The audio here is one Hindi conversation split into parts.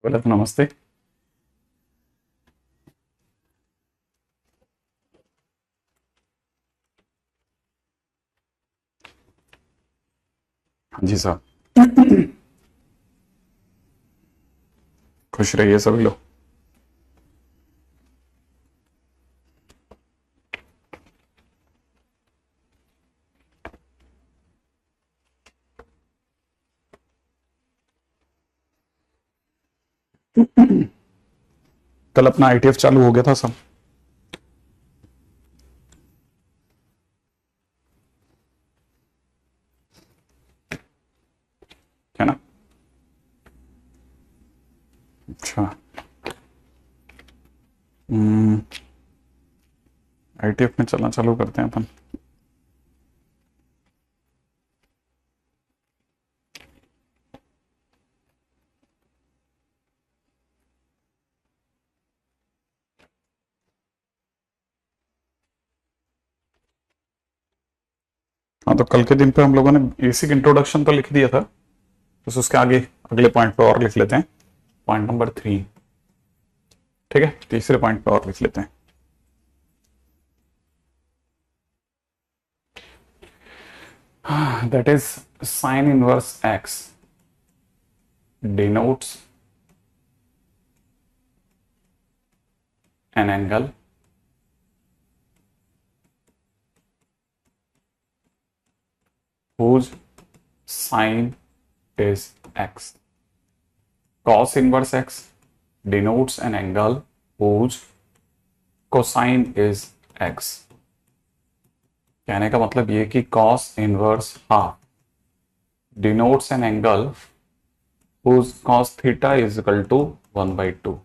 बोला तो नमस्ते। हाँ जी साहब। खुश रहिए सभी लोग। कल अपना आईटीएफ चालू हो गया था सब, है ना। अच्छा। आईटीएफ में चलना चालू करते हैं अपन। हाँ, तो कल के दिन पे हम लोगों ने बेसिक इंट्रोडक्शन तो लिख दिया था, बस उसके आगे अगले पॉइंट पे और लिख लेते हैं। Point number 3। ठीक है, तीसरे पॉइंट पे और लिख लेते हैं। That is sine inverse x denotes an angle whose sine is x. Cos inverse x denotes an angle whose cosine is x. कहने का मतलब ये कि cos inverse half denotes an angle whose cos theta is equal to 1/2.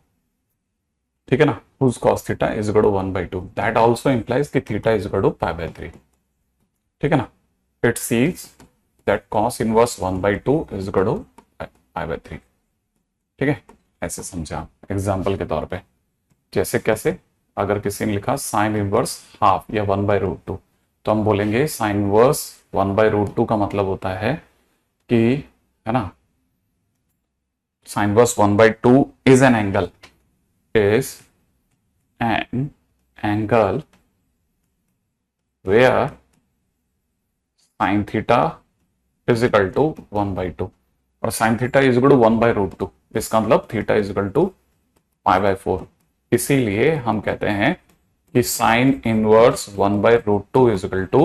ठीक है ना, whose cos theta is equal to 1/2. That also implies कि theta is equal to pi/3. ठीक है ना, it sees that cos inverse 1/2 is equal to pi/3. ठीक है, ऐसे समझे आप एग्जाम्पल के तौर पे। जैसे कैसे, अगर किसी ने लिखा साइन इनवर्स हाफ या 1/√2, तो हम बोलेंगे साइन इनवर्स 1/√2 का मतलब होता है कि, है ना, sine inverse 1/2 is an angle, is an angle where sine theta is equal to 1/2 और sine theta is equal to 1/√2। इसका मतलब theta is equal to pi/4। इसीलिए हम कहते हैं कि sine inverse 1/√2 is equal to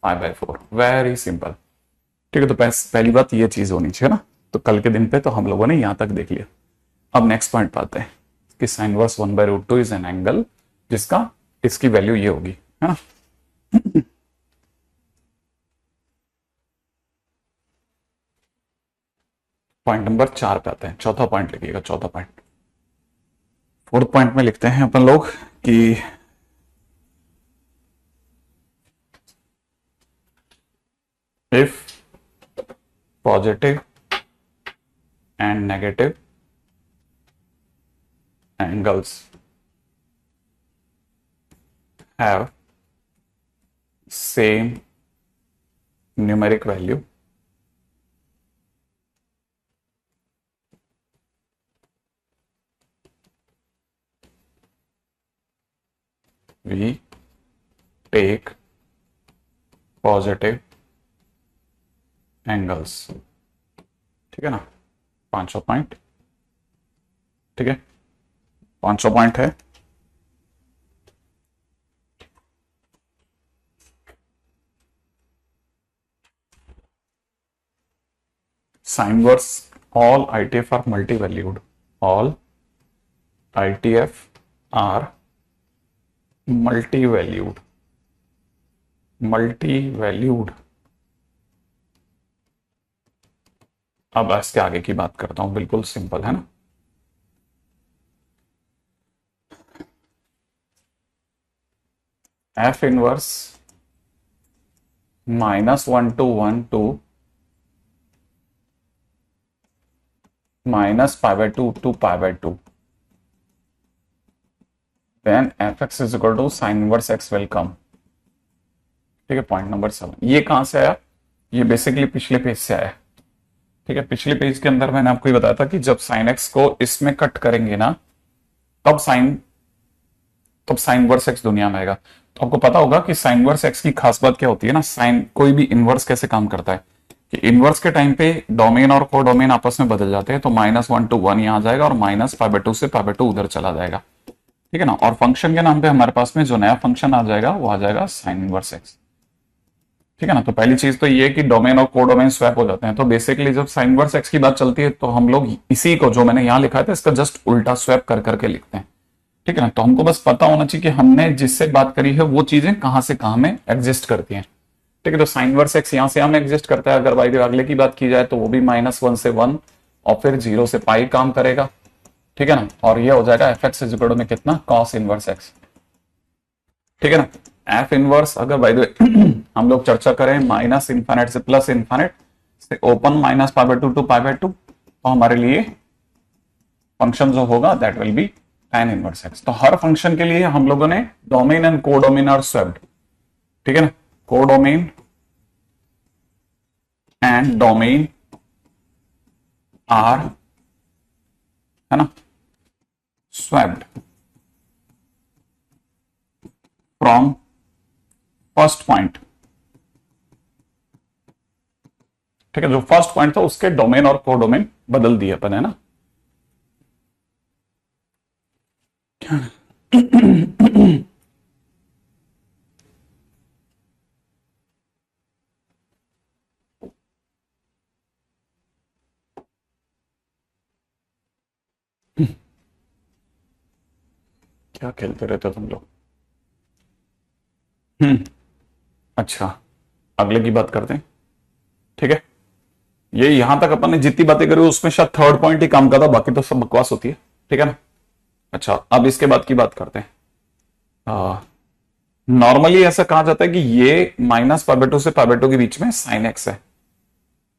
pi/4। Very simple. ठीक है, तो पहली बात ये चीज होनी चाहिए ना। तो कल के दिन पे तो हम लोगों ने यहां तक देख लिया। अब नेक्स्ट पॉइंट पाते हैं कि sine inverse 1/√2 is an angle जिसका, इसकी वैल्यू ये होगी, है ना। पॉइंट नंबर 4 पे आते हैं। चौथा पॉइंट लिखिएगा, चौथा पॉइंट। फोर्थ पॉइंट में लिखते हैं अपन लोग कि if positive and negative angles have same numeric value, we take positive angles। ठीक है ना, 500 पॉइंट। ठीक है, 500 पॉइंट है। Sine verse, all ITF are multi-valued, all ITF are multi-valued, multi-valued। अब इसके आगे की बात करता हूं, बिल्कुल सिंपल है ना। F inverse -1 to 1 to -pi/2 to pi/2, then fx is equal to sin inverse x will come। ठीक है, पॉइंट नंबर 7 ये कहां से आया? ये बेसिकली पिछले पेज से आया। ठीक है, पिछले पेज के अंदर मैंने आपको ये बताया था कि जब साइन एक्स को इसमें कट करेंगे ना, तब साइन वर्स एक्स दुनिया में आएगा। तो आपको पता होगा कि साइन वर्स एक्स की खास बात क्या होती है ना, साइन कोई भी इनवर्स कैसे काम करता है कि इनवर्स के टाइम पे डोमेन और कोडोमेन आपस में बदल जाते हैं, तो -1 to 1 यहां आ जाएगा और -π/2 से π/2 उधर चला जाएगा, ठीक है ना। और फंक्शन के नाम पे हमारे पास में जो नया फंक्शन आ जाएगा वो आ जाएगा साइन इनवर्स एक्स, ठीक है ना। तो पहली चीज तो ये कि डोमेन और कोडोमेन स्वैप हो जाते हैं। तो बेसिकली जब साइन इनवर्स एक्स की बात चलती है तो हम लोग इसी को जो मैंने यहां लिखा था इसका जस्ट उल्टा स्वैप कर करके लिखते हैं, ठीक है ना। तो हमको बस पता होना चाहिए कि हमने जिससे बात करी है वो चीजें कहां से कहां में एग्जिस्ट करती हैं, ठीक है। तो साइन इनवर्स एक्स यहां से यहां में एग्जिस्ट करता है। अगर बाई अगले की बात की जाए तो वो भी -1 से 1 और फिर 0 से पाई काम करेगा, ठीक है ना। और ये हो जाएगा f x is equal to में कितना, कॉस इनवर्स एक्स, ठीक है ना। एफ इनवर्स अगर बाय द वे हम लोग चर्चा करें -∞ से +∞ से ओपन -π/2 to π/2, तो हमारे लिए फंक्शन जो होगा that will be tan inverse x. तो हर फंक्शन के लिए हम लोगों ने domain and codomain are swapped, ठीक है ना। कोडोमेन एंड डोमेन आर, है ना, स्वैप्ड फ्रॉम फर्स्ट पॉइंट, ठीक है। जो फर्स्ट पॉइंट था उसके डोमेन और कोडोमेन बदल दिए अपन, है ना। क्या खेलते रहते हो तुम लोग। अच्छा, अगले की बात करते हैं, ठीक है। ये यहां तक अपन ने जितनी बातें करी उसमें शायद थर्ड पॉइंट ही काम का था, बाकी तो सब बकवास होती है, ठीक है ना। अच्छा, अब इसके बाद की बात करते हैं। नॉर्मली ऐसा कहा जाता है कि ये -π/2 से π/2 के बीच में साइन एक्स है,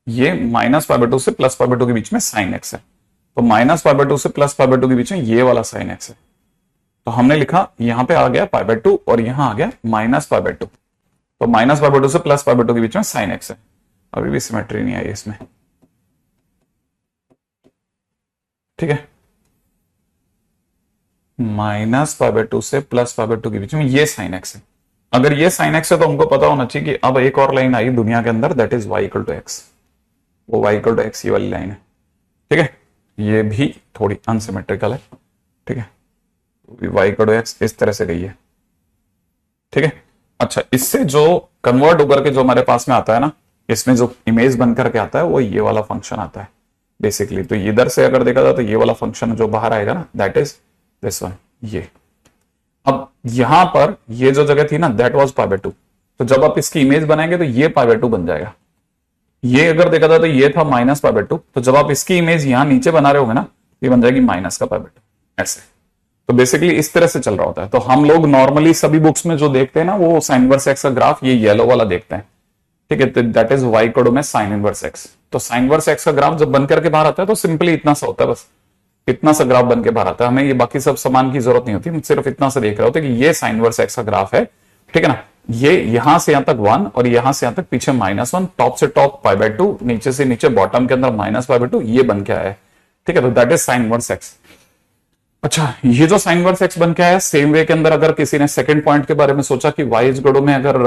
ये -π/2 से +π/2 के बीच में साइन एक्स है। तो -π/2 से +π/2 के बीच में ये वाला साइन एक्स है। तो हमने लिखा यहां पे आ गया π/2 और यहां आ गया -π/2। तो -π/2 से +π/2 के बीच में साइन एक्स है। अभी भी सिमेट्री नहीं आई इसमें, ठीक है। -π/2 से +π/2 के बीच में ये साइन एक्स है। अगर ये साइन एक्स है तो हमको पता होना चाहिए कि अब एक और लाइन आई दुनिया के अंदर, दैट इज y = x। वो y = x ये वाली लाइन है, ठीक है। ये भी थोड़ी अनसिमेट्रिकल है, ठीक है। y = x इस तरह से गई है, ठीक है। अच्छा, इससे जो कन्वर्ट होकर के जो हमारे पास में आता है ना, इसमें जो इमेज बन करके आता है वो ये वाला फंक्शन आता है बेसिकली। तो इधर से अगर देखा जाए तो ये वाला फंक्शन जो बाहर आएगा ना, दैट इज दिस वन, ये। अब यहां पर ये जो जगह थी ना, दैट वाज π/2। तो जब आप इसकी इमेज बनाएंगे तो ये π/2 बन जाएगा। ये अगर देखा जाए तो ये था -π/2, तो जब आप इसकी इमेज यहां नीचे बना रहे होगे ना, ये बन जाएगी -π/2, ऐसे। तो बेसिकली इस तरह से चल रहा होता है। तो हम लोग नॉर्मली सभी बुक्स में जो देखते हैं ना, वो साइन इनवर्स एक्स का ग्राफ ये येलो वाला देखते हैं, ठीक है। तो दैट इज y = में साइन इनवर्स एक्स। तो साइन इनवर्स एक्स का ग्राफ जब बन करके बाहर आता है तो सिंपली इतना सा होता है, बस इतना सा ग्राफ बन के बाहर आता है। हमें ये बाकी सब सामान की जरूरत नहीं होती, हम सिर्फ इतना सा देख रहे होते कि ये साइन इनवर्स एक्स का ग्राफ है, ठीक है ना। ये यहां से यहां तक 1 और यहां से यहां तक पीछे -1, टॉप से टॉप π/2, नीचे से नीचे बॉटम के अंदर -π/2, ये बन के आया है, ठीक है। तो that is sine inverse x. अच्छा, ये जो साइन इनवर्स एक्स बन के आया, सेम वे के अंदर अगर किसी ने सेकंड पॉइंट के बारे में सोचा कि y = में अगर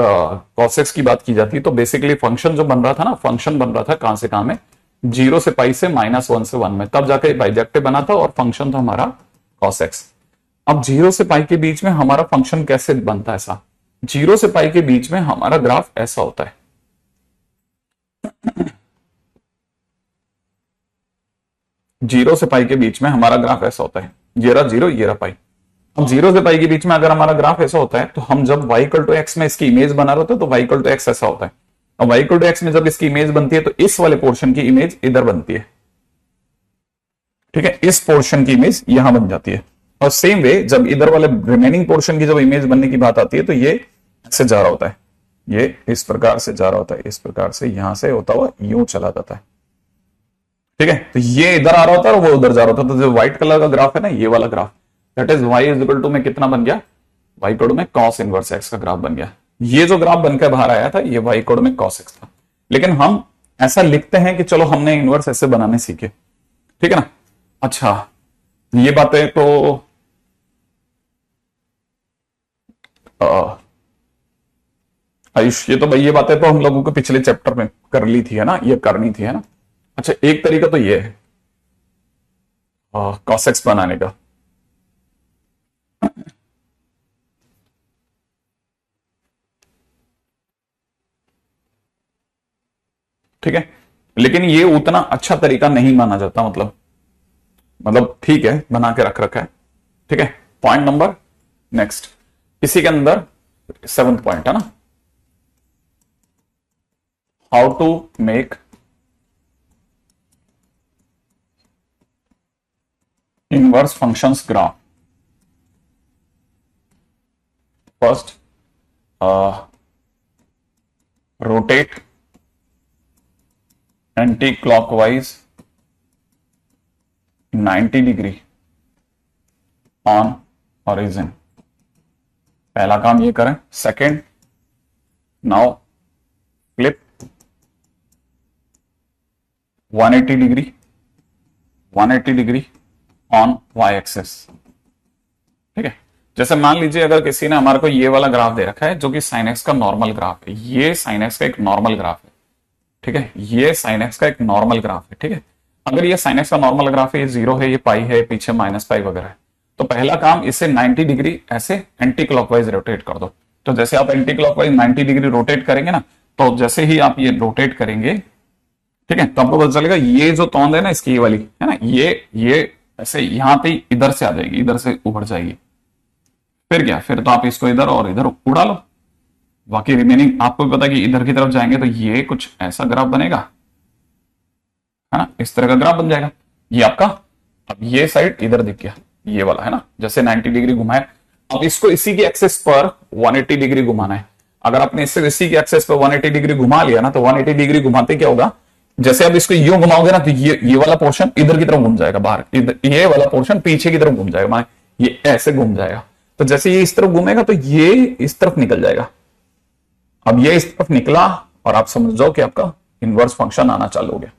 cos x की बात की जाती तो बेसिकली फंक्शन जो बन रहा था ना, फंक्शन बन रहा था कहां से कहां में, 0 से पाई से -1 से 1 में, तब जाके बाइजेक्टिव बना था और फंक्शन था हमारा cos x। अब 0 से पाई के बीच में हमारा फंक्शन कैसे बनता है, ऐसा 0 से पाई के बीच में हमारा ग्राफ ऐसा होता है। 0 से पाई के बीच में हमारा ग्राफ ऐसा होता है, ये रहा 0, ये रहा पाई। अब 0 से पाई के बीच में अगर हमारा ग्राफ ऐसा होता है तो हम जब y = x में इसकी इमेज बना रहे होते हैं तो y = x ऐसा होता है। अब y = x में जब इसकी इमेज बनती है तो इस वाले पोर्शन की इमेज इधर बनती है, ठीक है। इस पोर्शन की इमेज यहां बन जाती है। और सेम वे जब इधर वाले रिमेनिंग पोर्शन की जब इमेज बनने की बात आती है तो ये ऐसे जा रहा होता है, ये इस प्रकार से जा रहा होता है, इस प्रकार से यहां से होता हुआ यूं चला जाता है, ठीक है। तो ये इधर आ रहा होता है और वो उधर जा रहा होता है। तो जो व्हाइट कलर का ग्राफ है ना, ये वाला ग्राफ, दैट इज y = में कितना बन गया, y = में cos इनवर्स x का ग्राफ बन गया। ये जो ग्राफ बनकर बाहर आया था ये y = में cos x था। लेकिन हम ऐसा लिखते हैं कि चलो हमने इनवर्स ऐसे बनाने सीखे, ठीक है ना। अच्छा, ये बातें तो आयुष, ये तो भाई ये बातें तो हम लोगों को पिछले चैप्टर में कर ली थी, है ना, ये करनी थी, है ना। अच्छा, एक तरीका तो ये है कॉस एक्स बनाने का। ठीक है, लेकिन ये उतना अच्छा तरीका नहीं माना जाता, मतलब ठीक है, बना के रख रखा है, ठीक है। पॉइंट नंबर नेक्स्ट, इसी के अंदर 7th पॉइंट है ना, how to make inverse functions graph. First, rotate anticlockwise 90 degree on origin. पहला काम ये करें। Second, now flip 180 degree on y axis. ठीक है, जैसे मान लीजिए अगर किसी ने हमारे को ये वाला ग्राफ दे रखा है जो कि साइन एक्स का नॉर्मल ग्राफ है, ये साइन एक्स का एक नॉर्मल ग्राफ है, ठीक है, ये साइन एक्स का एक नॉर्मल ग्राफ है, ठीक है। अगर ये साइन एक्स का नॉर्मल ग्राफ है, ये 0 है, ये पाई है, पीछे -पाई वगैरह है, तो पहला काम इसे 90 डिग्री ऐसे एंटी क्लॉकवाइज रोटेट कर दो। तो जैसे आप एंटी क्लॉकवाइज 90 डिग्री रोटेट करेंगे ना, तो जैसे ही आप ये रोटेट करेंगे, ठीक है, तो आपको पता चलेगा ये जो तौंद है ना इसकी, ये वाली है ना, ये ऐसे यहां पे इधर से आ जाएगी, इधर से उभर जाएगी। फिर क्या, फिर तो आप इसको इधर और इधर उड़ा लो, बाकी रिमेनिंग आपको भी पता है कि इधर की तरफ जाएंगे तो ये कुछ ऐसा ग्राफ बनेगा, है ना, इस तरह का ग्राफ बन जाएगा ये आपका। अब ये साइड इधर दिख गया, ये वाला है ना, जैसे 90 डिग्री घुमाए। अब इसको इसी की एक्सेस पर 180 डिग्री घुमाना है। अगर आपने इससे इसी की एक्सेस पर 180 डिग्री घुमा लिया ना, तो 180 डिग्री घुमाते क्या होगा, जैसे अब इसको यूं घुमाओगे ना, तो ये वाला पोर्शन इधर की तरफ घूम जाएगा बाहर, ये वाला पोर्शन पीछे की तरफ घूम जाएगा, मान ये ऐसे घूम जाएगा। तो जैसे ये इस तरफ घूमेगा तो ये इस तरफ निकल जाएगा। अब ये इस तरफ निकला और आप समझ जाओ कि आपका इनवर्स फंक्शन आना चालू हो गया।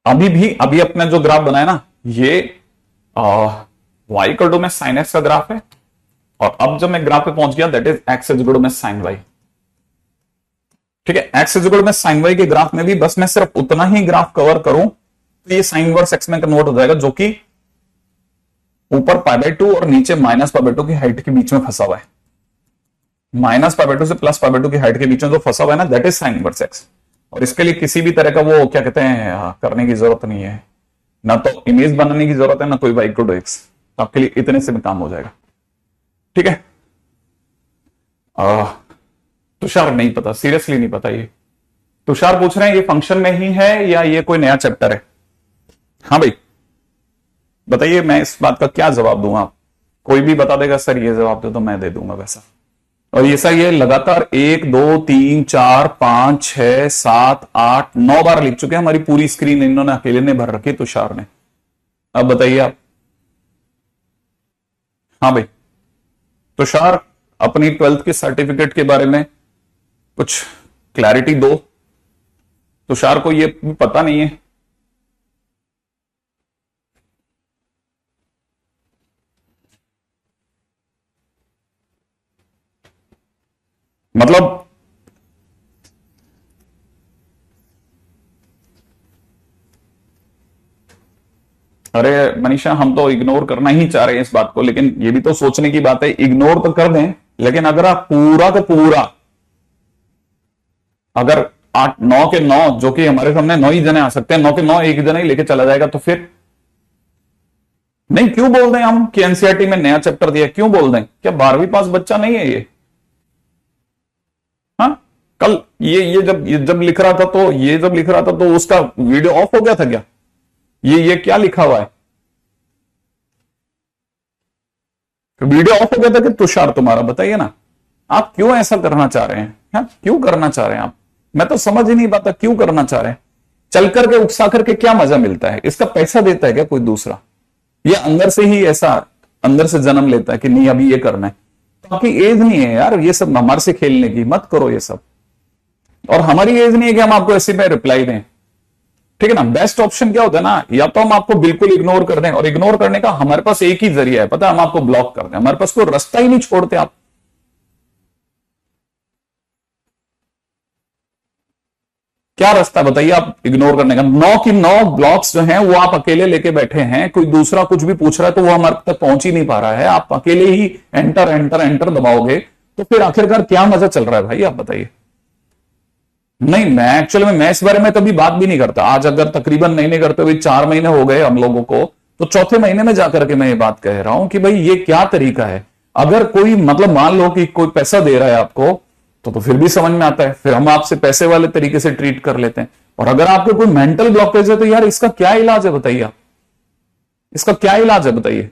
अभी अपने जो ग्राफ बनाया ना, ये y इक्वल टू में साइन एक्स का ग्राफ है, और अब जब मैं ग्राफ पे पहुंच गया, that is x is equal to में साइन y। ठीक है, x इज इक्वल में साइन y के ग्राफ में भी बस मैं सिर्फ उतना ही ग्राफ कवर करूं तो ये साइन इनवर्स x में कन्वर्ट हो जाएगा, जो कि ऊपर π/2 और नीचे -π/2 की हाइट के बीच में फंसा हुआ है। -π/2 से +π/2 की हाइट के बीच में जो फंसा हुआ है ना, that is sine inverse x। और इसके लिए किसी भी तरह का वो क्या कहते हैं करने की जरूरत नहीं है, ना तो इमेज बनाने की जरूरत है, ना कोई y इक्वल टू x। तो आपके लिए इतने से भी काम हो जाएगा। ठीक है, तुषार नहीं पता, सीरियसली नहीं पता। ये तुषार पूछ रहे हैं ये फंक्शन में ही है या ये कोई नया चैप्टर है? हाँ भाई बताइए, मैं इस बात का क्या जवाब दूंगा? कोई भी बता देगा सर ये जवाब दे, तो मैं दे दूंगा वैसा। और ये सर ये लगातार 1 2 3 4 5 6 7 8 9 बार लिख चुके हैं, हमारी पूरी स्क्रीन इन्होंने अकेले ने भर रखी, तुषार ने। अब बताइए आप। हाँ भाई तुषार, अपनी 12th के सर्टिफिकेट के बारे में कुछ क्लैरिटी दो। तुषार को ये पता नहीं है। मतलब अरे मनीषा, हम तो इग्नोर करना ही चाह रहे हैं इस बात को, लेकिन ये भी तो सोचने की बात है। इग्नोर तो कर दें, लेकिन अगर आप पूरा का पूरा, अगर 8 9 के 9 जो कि हमारे सामने 9 ही जने आ सकते हैं, 9 के 9 एक जने ही लेके चला जाएगा, तो फिर नहीं क्यों बोल दें हम कि एनसीईआरटी में नया चैप्टर दिया? क्यों बोल दें? क्या 12वीं पास बच्चा नहीं है ये? हाँ, कल ये जब लिख रहा था, तो ये जब लिख रहा था तो उसका वीडियो ऑफ हो गया था क्या? ये क्या लिखा हुआ है? वीडियो ऑफ हो गया था कि तुषार तुम्हारा? बताइए ना, आप क्यों ऐसा करना चाह रहे हैं? हाँ, क्यों करना चाह रहे हैं आप? मैं तो समझ ही नहीं पाता क्यों करना चाह रहे हैं। चल करके उकसा करके क्या मजा मिलता है? इसका पैसा देता है क्या कोई दूसरा? ये अंदर से ही ऐसा अंदर से जन्म लेता है कि नहीं अभी ये करना है। तो आपकी एज नहीं है यार ये सब हमारे से खेलने की, मत करो ये सब। और हमारी एज नहीं है कि हम आपको ऐसे में रिप्लाई दें, ठीक है ना। बेस्ट ऑप्शन क्या होता है ना, या तो हम आपको बिल्कुल इग्नोर कर दें, और इग्नोर करने का हमारे पास एक ही जरिया है, पता है, हम आपको ब्लॉक कर दें। हमारे पास कोई रास्ता ही नहीं छोड़ते आप। क्या रास्ता है बताइए आप इग्नोर करने का? 9 की 9 ब्लॉक्स जो हैं वो आप अकेले लेके बैठे हैं, कोई दूसरा कुछ भी पूछ रहा है तो वो हमारे तक पहुंच ही नहीं पा रहा है, आप अकेले ही एंटर एंटर एंटर दबाओगे, तो फिर आखिरकार क्या मजा चल रहा है भाई, आप बताइए। नहीं, मैं एक्चुअली मैं इस बारे में कभी बात भी नहीं करता। आज अगर तकरीबन नहीं करते हुए 4 महीने हो गए हम लोगों को, तो चौथे महीने में जाकर के मैं ये बात कह रहा हूं कि भाई ये क्या तरीका है। अगर कोई मतलब मान लो कि कोई पैसा दे रहा है आपको, तो फिर भी समझ में आता है, फिर हम आपसे पैसे वाले तरीके से ट्रीट कर लेते हैं। और अगर आपको कोई मेंटल ब्लॉकेज है तो यार इसका क्या इलाज है बताइए आप, इसका क्या इलाज है बताइए।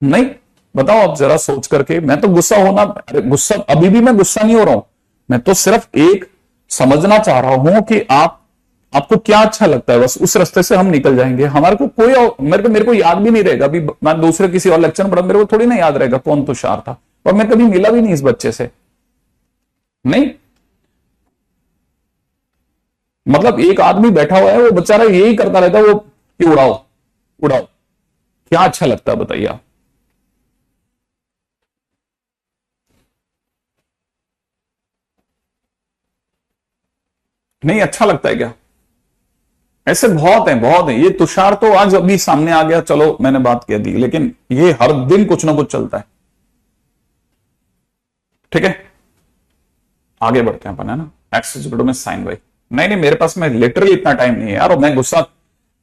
नहीं, बताओ आप जरा सोच करके। मैं तो गुस्सा होना, अरे गुस्सा, अभी भी मैं गुस्सा नहीं हो रहा हूं, मैं तो सिर्फ एक समझना चाह रहा हूं कि आपको क्या अच्छा लगता है, बस उस रास्ते से हम निकल जाएंगे। हमारे को कोई मेरे को याद भी नहीं रहेगा, अभी मैं दूसरे किसी और लेक्चर में पढ़ा, मेरे को थोड़ी ना याद रहेगा कौन तुषार था, और मैं कभी मिला भी नहीं इस बच्चे से। नहीं, मतलब एक आदमी बैठा हुआ है, वो बेचारा यही करता रहता है वो कि उड़ाओ उड़ाओ। क्या अच्छा लगता है बताइए आप? नहीं अच्छा लगता है क्या? ऐसे बहुत है, बहुत है। ये तुषार तो आज अभी सामने आ गया, चलो मैंने बात कह दी, लेकिन ये हर दिन कुछ ना कुछ चलता है। ठीक है, आगे बढ़ते हैं अपन, है ना। एक्स इज इक्वल टू में साइन वाई। नहीं नहीं, मेरे पास में लिटरली इतना टाइम नहीं है यार, और मैं गुस्सा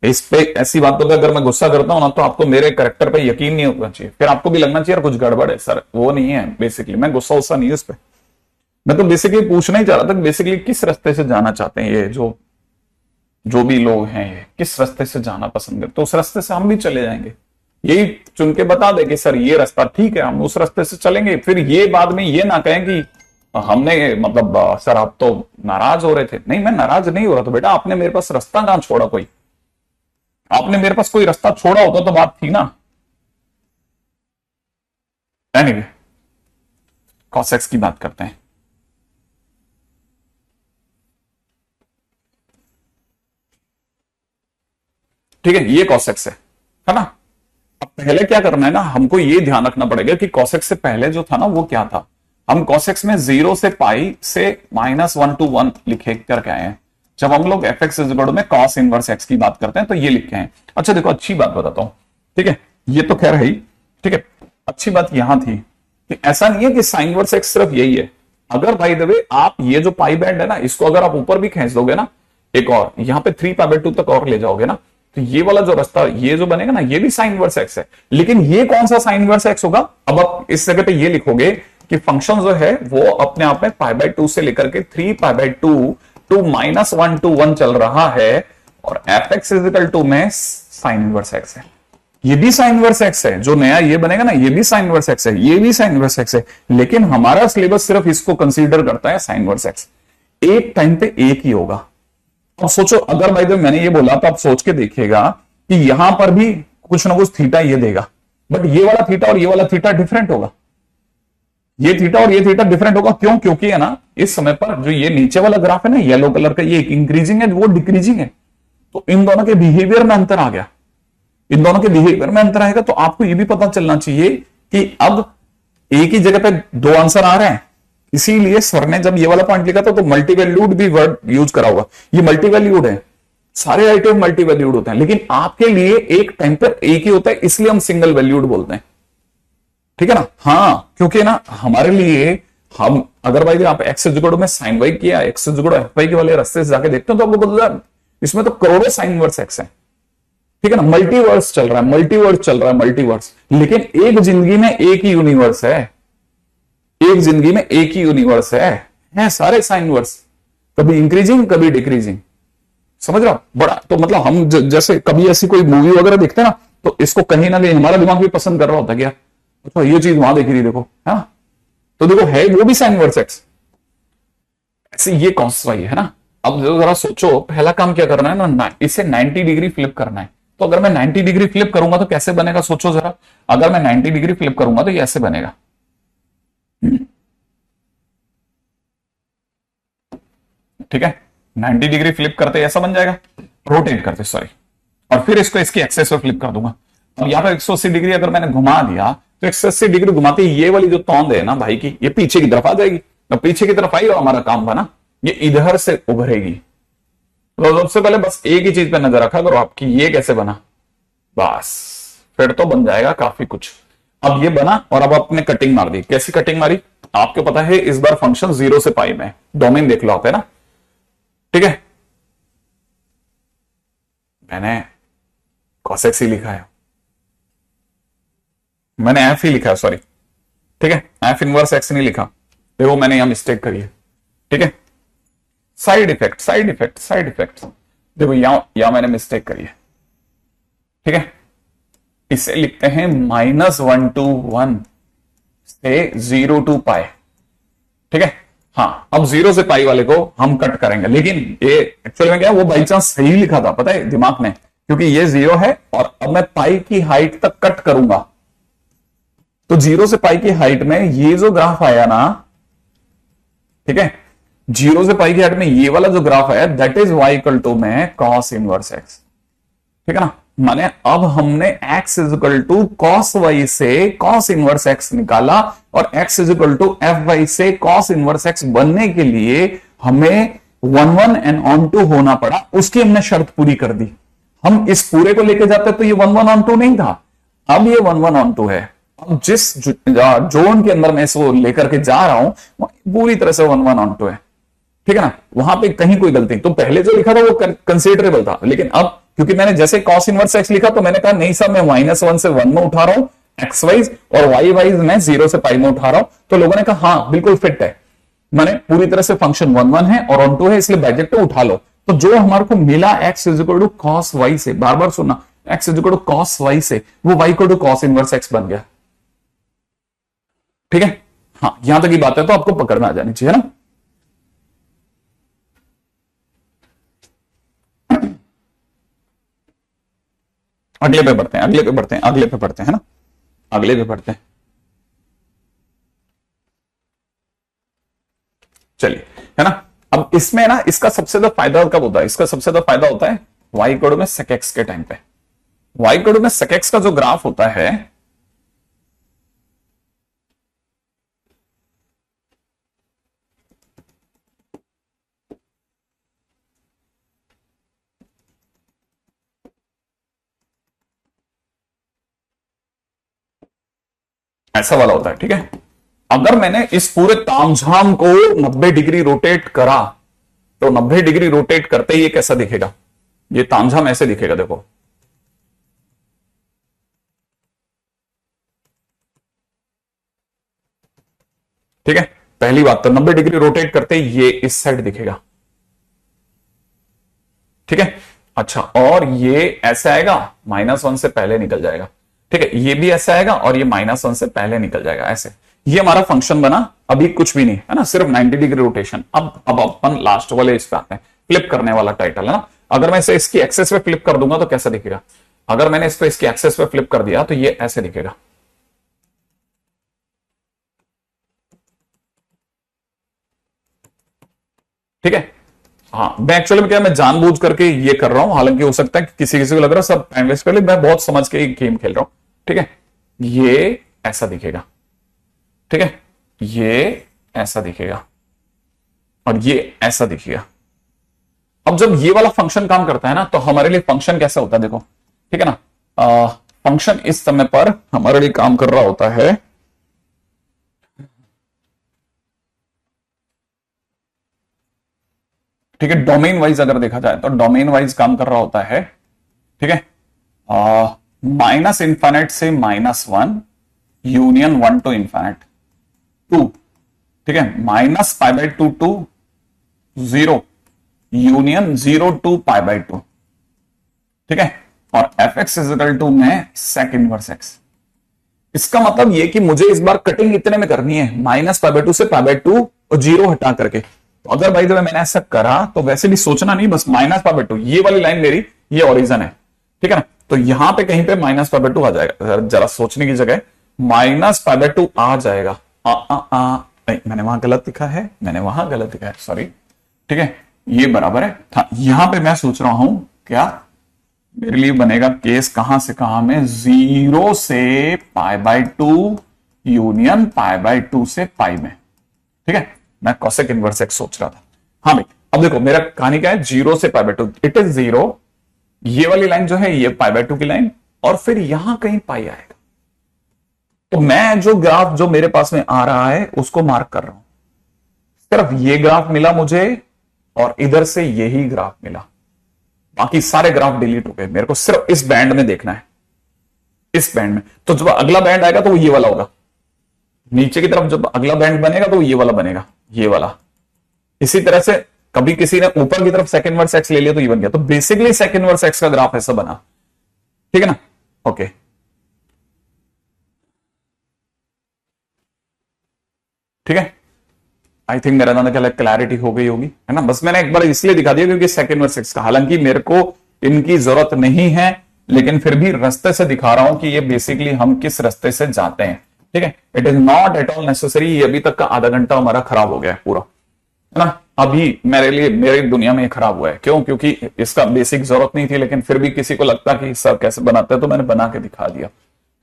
इस पे ऐसी बातों पे अगर मैं गुस्सा करता हूं ना, तो आपको मेरे करेक्टर पे यकीन नहीं होना चाहिए, फिर आपको भी लगना चाहिए यार कुछ गड़बड़ है। सर वो नहीं है, बेसिकली मैं गुस्सा उस्सा नहीं है इस पे। मैं तो बेसिकली पूछना ही चाह रहा था कि बेसिकली किस रास्ते से जाना चाहते हैं ये जो जो भी लोग हैं, ये किस रास्ते से जाना पसंद करते, तो उस रास्ते से हम भी चले जाएंगे। यही चुन के बता दे कि सर ये रास्ता ठीक है, हम उस रास्ते से चलेंगे। फिर ये बाद में ये ना कहें कि हमने मतलब सर आप तो नाराज हो रहे थे। नहीं, मैं नाराज नहीं हो रहा था बेटा, आपने मेरे पास रास्ता कहां छोड़ा कोई? आपने मेरे पास कोई रास्ता छोड़ा होता तो बात थी ना। एनीवे, कॉस एक्स की बात करते हैं। ठीक है, ये कॉस एक्स है ना। अब पहले क्या करना है ना, हमको ये ध्यान रखना पड़ेगा कि कॉस एक्स से पहले जो था ना वो क्या था। हम कॉस एक्स में 0 से पाई से -1 to 1 लिखे करके आए हैं। जब हम लोग एफ एक्स इक्वल में कॉस इनवर्स एक्स की बात करते हैं तो ये लिखे हैं। अच्छा देखो, अच्छी बात बताता हूं, ठीक है, ये तो खैर है ही, ठीक है। अच्छी बात यहां थी कि ऐसा नहीं है कि साइन इनवर्स एक्स सिर्फ यही है। अगर भाई द वे आप ये जो पाई बैंड है ना, इसको अगर आप ऊपर भी खींच दोगे ना, एक और यहां पे 3π/2 तक और ले जाओगे ना, तो ये वाला जो रास्ता ये जो बनेगा ना, ये भी साइन इनवर्स एक्स है। लेकिन ये कौन सा साइन इनवर्स एक्स होगा? अब आप इस जगह पे ये लिखोगे कि फंक्शन जो है वो अपने आप में π/2 से लेकर के 3π/2 टू -1 to 1 चल रहा है, और एफ एक्स इजिकल टू में साइन इनवर्स एक्स है। ये भी साइन इनवर्स एक्स है, जो नया ये बनेगा ना, ये भी साइन इनवर्स एक्स है, ये भी साइन इनवर्स एक्स है। लेकिन हमारा सिलेबस सिर्फ इसको कंसीडर करता है साइन इनवर्स एक्स। एक टाइम पे एक ही होगा। अब सोचो, अगर भाई मैंने ये बोला तो आप सोच के देखिएगा कि यहां पर भी कुछ ना कुछ थीटा ये देगा, बट ये वाला थीटा और ये वाला थीटा डिफरेंट होगा। ये थीटा और ये थीटा डिफरेंट होगा, क्यों? क्योंकि है ना, इस समय पर जो ये नीचे वाला ग्राफ है ना येलो कलर का, ये इंक्रीजिंग है, वो डिक्रीजिंग है। तो इन दोनों के बिहेवियर में अंतर आ गया। इन दोनों के बिहेवियर में अंतर आएगा तो आपको ये भी पता चलना चाहिए कि अब एक ही जगह पे दो आंसर आ रहे हैं। इसीलिए सर ने जब ये वाला पॉइंट लिखा था तो मल्टी वैल्यूड भी वर्ड यूज करा होगा। ये मल्टी वैल्यूड है, सारे आइटम मल्टी वैल्यूड होते हैं, लेकिन आपके लिए एक टाइम पर एक ही होता है, इसलिए हम सिंगल वैल्यूड बोलते हैं। ठीक है ना। हाँ, क्योंकि ना हमारे लिए, हम अगर भाई आप एक्स इक्वल में साइन वाई किया, एक्स इक्वल एफ वाई के वाले रास्ते से जाके देखते हो तो आपको पता है इसमें तो करोड़ों साइन इनवर्स एक्स है। ठीक है ना, मल्टीवर्स चल रहा है, मल्टीवर्स चल रहा है, मल्टीवर्स। लेकिन एक जिंदगी में एक ही यूनिवर्स है, एक जिंदगी में एक ही यूनिवर्स है सारे साइन इनवर्स, कभी इंक्रीजिंग कभी डिक्रीजिंग। समझ रहा हो? बड़ा तो मतलब हम जैसे कभी ऐसी कोई मूवी वगैरह देखते हैं ना, तो इसको कहीं ना कहीं हमारा दिमाग भी पसंद कर रहा होता है क्या, अच्छा ये चीज वहां देखी रही, देखो है ना, तो देखो है वो भी साइन इनवर्स एक्स। ऐसे ये कॉस वाई है ना। अब जरा सोचो, पहला काम क्या करना है ना, इसे 90 डिग्री फ्लिप करना है। तो अगर मैं 90 डिग्री फ्लिप करूंगा तो कैसे बनेगा, सोचो जरा। अगर मैं 90 डिग्री फ्लिप करूंगा तो ये ऐसे बनेगा। ठीक है, 90 डिग्री फ्लिप करते ऐसा बन जाएगा, रोटेट करते सॉरी, और फिर इसको इसकी एक्सेस पे फ्लिप कर दूंगा। अब यहाँ पर 180 डिग्री अगर मैंने घुमा दिया तो 180 डिग्री घुमाते ये वाली जो तौंद है ना भाई की, ये पीछे की तरफ आ जाएगी। तो पीछे की तरफ आई और हमारा काम बना, ये इधर से उभरेगी। तो सबसे पहले बस एक ही चीज पे नजर रखा करो आपकी, ये कैसे बना, बस फिर तो बन जाएगा काफी कुछ। अब ये बना और अब आपने कटिंग मार दी। कैसी कटिंग मारी, आपको पता है इस बार फंक्शन 0 से पाई में, डोमेन देख लो आप, है ना, ठीक है। मैंने cos x ही लिखा है, मैंने एफ ही लिखा है सॉरी, ठीक है, एफ इनवर्स एक्स नहीं लिखा, देखो मैंने यहां मिस्टेक करी है, ठीक है। Side effect side effect side effect, देखो यहां मैंने मिस्टेक करी है, ठीक है। इसे लिखते हैं -1 to 1 से 0 to पाई, ठीक है। हाँ, अब 0 से पाई वाले को हम कट करेंगे, लेकिन ये एक्चुअल में क्या है, वो बाई चांस सही लिखा था पता है दिमाग में, क्योंकि ये 0 है और अब मैं पाई की हाइट तक कट करूंगा। तो 0 से पाई की हाइट में ये जो ग्राफ आया ना, ठीक है, 0 से पाई की हाइट में ये वाला जो ग्राफ आया, that is y equal to में cos इनवर्स x, ठीक है ना। माने अब हमने x is equal to cos y से cos इनवर्स x निकाला और x is equal to f y से cos इनवर्स x बनने के लिए हमें 1 1 एंड ऑन 2 होना पड़ा, उसकी हमने शर्त पूरी कर दी। हम इस पूरे को लेके जाते तो ये 1 1 ऑन 2 नहीं था, अब ये 1 1 ऑन 2 है। अब जिस जोन के अंदर मैं इसको लेकर के जा रहा हूं पूरी तरह से 1 1 ऑन 2 है, ठीक है ना, वहां पे कहीं कोई गलती। तो पहले जो लिखा था वो कंसिडरेबल था, लेकिन अब क्योंकि मैंने जैसे cos इनवर्स x लिखा तो मैंने कहा नहीं साहब मैं -1 से 1 में उठा रहा हूं x वाइज, और y वाइज मैं 0 से पाई में उठा रहा हूं। तो लोगों ने कहा हाँ बिल्कुल फिट है, मैंने पूरी तरह से फंक्शन 1 1 है और ऑन 2 है, इसलिए ब्रैकेट पे उठा लो। तो जो हमारे को मिला x is equal to cos y से, बार बार सुनना, x is equal to cos y से, वो y equal to cos inverse x बन गया, ठीक है। हाँ, यहां तक की बात है तो आपको पकड़ में आ जानी चाहिए ना। अगले पे बढ़ते हैं, अगले पे बढ़ते हैं, अगले पे बढ़ते हैं, है ना, अगले पे बढ़ते हैं। चलिए, है ना। अब इसमें ना इसका सबसे ज्यादा फायदा कब होता है, इसका सबसे ज्यादा फायदा होता है y कोड में sec x के टाइम पे। y कोड में sec x का जो ग्राफ होता है, ऐसा वाला होता है, ठीक है। अगर मैंने इस पूरे तामझाम को 90 डिग्री रोटेट करा तो 90 डिग्री रोटेट करते ही ये कैसा दिखेगा, ये तामझाम ऐसे दिखेगा, देखो, ठीक है। पहली बात तो 90 डिग्री रोटेट करते ही ये इस साइड दिखेगा, ठीक है। अच्छा, और ये ऐसे आएगा, -1 से पहले निकल जाएगा, ठीक है। ये भी ऐसे आएगा और ये -1 से पहले निकल जाएगा, ऐसे। ये हमारा फंक्शन बना, अभी कुछ भी नहीं है ना, सिर्फ 90 डिग्री रोटेशन। अब अपन लास्ट वाले इस पे आते हैं, फ्लिप करने वाला टाइटल है ना। अगर मैं इसे इसकी एक्सेस पे फ्लिप कर दूंगा तो कैसा दिखेगा, अगर मैंने इसको इसकी एक्सेस पे फ्लिप कर दिया तो ये ऐसे दिखेगा, ठीक है। हाँ, मैं एक्चुअली में क्या, मैं जानबूझ करके ये कर रहा हूं, हालांकि हो सकता है कि किसी किसी को लग रहा है सब टाइम वेस्ट कर ले, मैं बहुत समझ के गेम खेल रहा हूं, ठीक है। ये ऐसा दिखेगा, ठीक है, ये ऐसा दिखेगा और ये ऐसा दिखेगा। अब जब ये वाला फंक्शन काम करता है ना तो हमारे लिए फंक्शन कैसा होता है, देखो, ठीक है ना। फंक्शन इस समय पर हमारे लिए काम कर रहा होता है, ठीक है। डोमेन वाइज अगर देखा जाए तो डोमेन वाइज काम कर रहा होता है, ठीक है। -∞ से -1 यूनियन 1 to ∞2, ठीक है। -π/2 to 0 यूनियन 0 to π/2, ठीक है। और f(x) इज इक्वल टू में sec इनवर्स x। इसका मतलब ये कि मुझे इस बार कटिंग इतने में करनी है, -π/2 से π/2 और 0 हटा करके। तो अगर भाई जब मैंने ऐसा करा तो वैसे भी सोचना नहीं, बस -π/2, ये वाली लाइन मेरी ये ओरिजिन है, ठीक है ना। तो यहां पे कहीं पे -π/2 आ जाएगा, जरा सोचने की जगह -π/2 आ जाएगा। नहीं, मैंने वहां गलत लिखा है, मैंने वहां गलत लिखा है, सॉरी, ठीक है। ये बराबर है था। यहां पे मैं सोच रहा हूं क्या मेरे लिए बनेगा केस कहां से कहां में, 0 से π/2 यूनियन π/2 से पाई में। ठीक है, मैं cosec इनवर्स x सोच रहा था। हाँ भाई, अब देखो मेरा कहानी क्या है, 0 से π/2, इट इज 0, ये वाली लाइन जो है ये π/2 की लाइन, और फिर यहां कहीं पाई आएगा। तो मैं जो ग्राफ जो मेरे पास में आ रहा है उसको मार्क कर रहा हूं। सिर्फ ये ग्राफ मिला मुझे और इधर से यही ग्राफ मिला, बाकी सारे ग्राफ डिलीट हो गए। मेरे को सिर्फ इस बैंड में देखना है, इस बैंड में। तो जब अगला बैंड आएगा तो वो ये वाला होगा, नीचे की तरफ जब अगला बैंड बनेगा तो ये वाला बनेगा, ये वाला। इसी तरह से कभी किसी ने ऊपर की तरफ सेकंड वर्स एक्स ले लिया तो ये बन गया। तो बेसिकली सेकंड वर्स एक्स का ग्राफ ऐसा बना। ठीक है ना, ओके। ठीक है, आई थिंक मेरा नाम क्या क्लैरिटी हो गई होगी, है ना। बस मैंने एक बार इसलिए दिखा दिया क्योंकि सेकंड वर्स एक्स का, हालांकि मेरे को इनकी जरूरत नहीं है, लेकिन फिर भी रास्ते से दिखा रहा हूं कि ये बेसिकली हम किस रास्ते से जाते हैं। ठीक है, it is not at all necessary. ये अभी तक का आधा घंटा हमारा खराब हो गया है पूरा, है ना। अभी मेरे लिए मेरी दुनिया में खराब हुआ है, क्यों? क्योंकि इसका बेसिक जरूरत नहीं थी, लेकिन फिर भी किसी को लगता कि सर कैसे बनाते हैं, तो मैंने बना के दिखा दिया।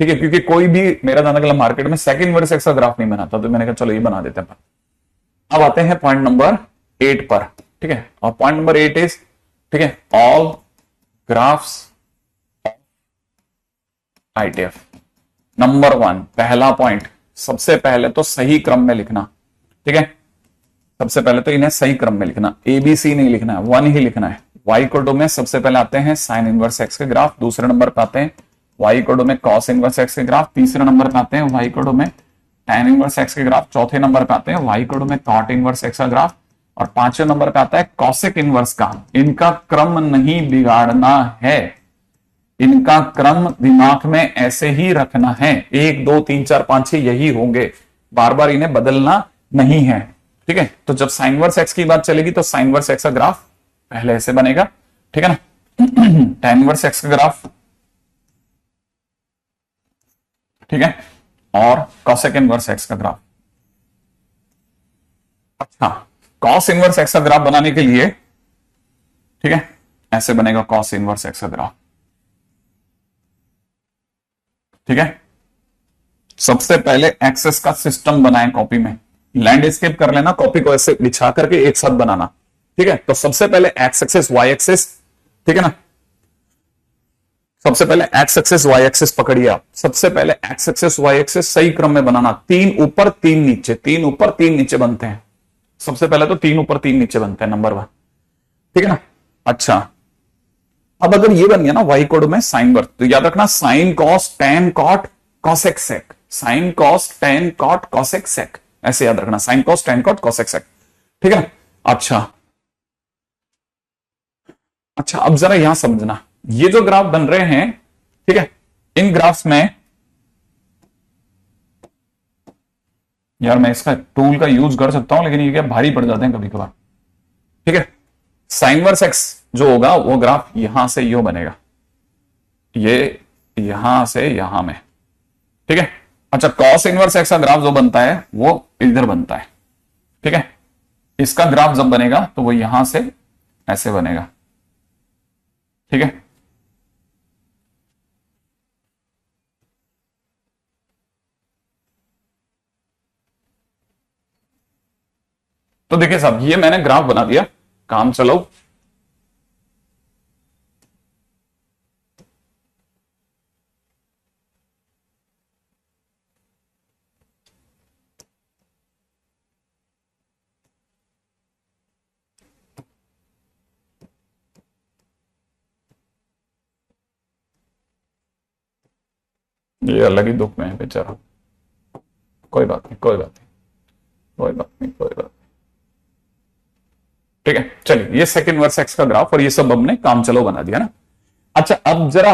ठीक है, क्योंकि कोई भी मेरा जानने के मार्केट में सेकंड वर्स एक्स का ग्राफ नहीं बनाता, तो मैंने कहा चलो ये बना देते हैं। अब आते हैं पॉइंट नंबर 8 पर। ठीक है, और पॉइंट नंबर 8 इज, ठीक है, ऑल ग्राफ्स आईटीएफ। नंबर 1, पहला पॉइंट, सबसे पहले तो सही क्रम में लिखना। ठीक है, सबसे पहले तो इन्हें सही क्रम में लिखना, ABC नहीं लिखना है, 1 ही लिखना है। y इक्वल टू में सबसे पहले आते हैं साइन इनवर्स एक्स के ग्राफ, दूसरे नंबर पे आते हैं y इक्वल टू में कॉस इनवर्स एक्स के ग्राफ, तीसरे नंबर पे आते हैं y इक्वल टू में tan इनवर्स एक्स के ग्राफ, चौथे नंबर पे आते हैं y इक्वल टू में cot इनवर्स एक्स का ग्राफ, और पांचवें नंबर पे आता है कॉसेक इनवर्स का। इनका क्रम नहीं बिगाड़ना है, इनका क्रम दिमाग में ऐसे ही रखना है, 1 2 3 4 5 6 यही होंगे, बार बार इन्हें बदलना नहीं है। ठीक है, तो जब साइन इनवर्स एक्स की बात चलेगी तो साइन इनवर्स एक्स का ग्राफ पहले ऐसे बनेगा। ठीक है ना, tan इनवर्स एक्स का ग्राफ, ठीक है, और कॉसेक इनवर्स एक्स का ग्राफ। अच्छा, कॉस इनवर्स एक्स का ग्राफ बनाने के लिए, ठीक है, ऐसे बनेगा कॉस इनवर्स एक्स का ग्राफ। ठीक है, सबसे पहले एक्सेस का सिस्टम बनाएं कॉपी में, लैंडस्केप कर लेना, कॉपी को ऐसे बिछा करके एक साथ बनाना। ठीक है, तो सबसे पहले एक्स एक्सेस वाई एक्सेस, ठीक है ना, सबसे पहले एक्स एक्सेस वाई एक्सेस पकड़िए आप। सबसे पहले एक्स एक्सेस वाई एक्सेस सही क्रम में बनाना, 3 ऊपर 3 नीचे, 3 ऊपर 3 नीचे बनते हैं। सबसे पहले तो 3 ऊपर 3 नीचे बनते हैं, नंबर 1। ठीक है ना, अच्छा, अब अगर ये बन गया ना वाई कोड में साइन वर्स, तो याद रखना sine cos tan cot cosec sec, sine cos tan cot cosec sec, ऐसे याद रखना, sine cos tan cot cosec sec. ठीक है ना, अच्छा अच्छा, अब जरा यहां समझना, ये जो ग्राफ बन रहे हैं, ठीक है, इन ग्राफ्स में यार मैं इसका टूल का यूज कर सकता हूं, लेकिन ये क्या भारी पड़ जाते हैं कभी कभार। ठीक है, साइन इनवर्स एक्स जो होगा वो ग्राफ यहां से यो बनेगा, ये यहां से यहां में। ठीक है, अच्छा, कॉस इनवर्स एक्स का ग्राफ जो बनता है वो इधर बनता है। ठीक है, इसका ग्राफ जब बनेगा तो वो यहां से ऐसे बनेगा। ठीक है, तो देखिए साहब, ये मैंने ग्राफ बना दिया, काम चलो। ये अलग ही दुख में है बेचारा, कोई बात नहीं, कोई बात नहीं, कोई बात नहीं, कोई बात नहीं। ठीक है, चलिए, ये सेकंड वर्स एक्स का ग्राफ और ये सब हमने काम चलो बना दिया ना। अच्छा, अब जरा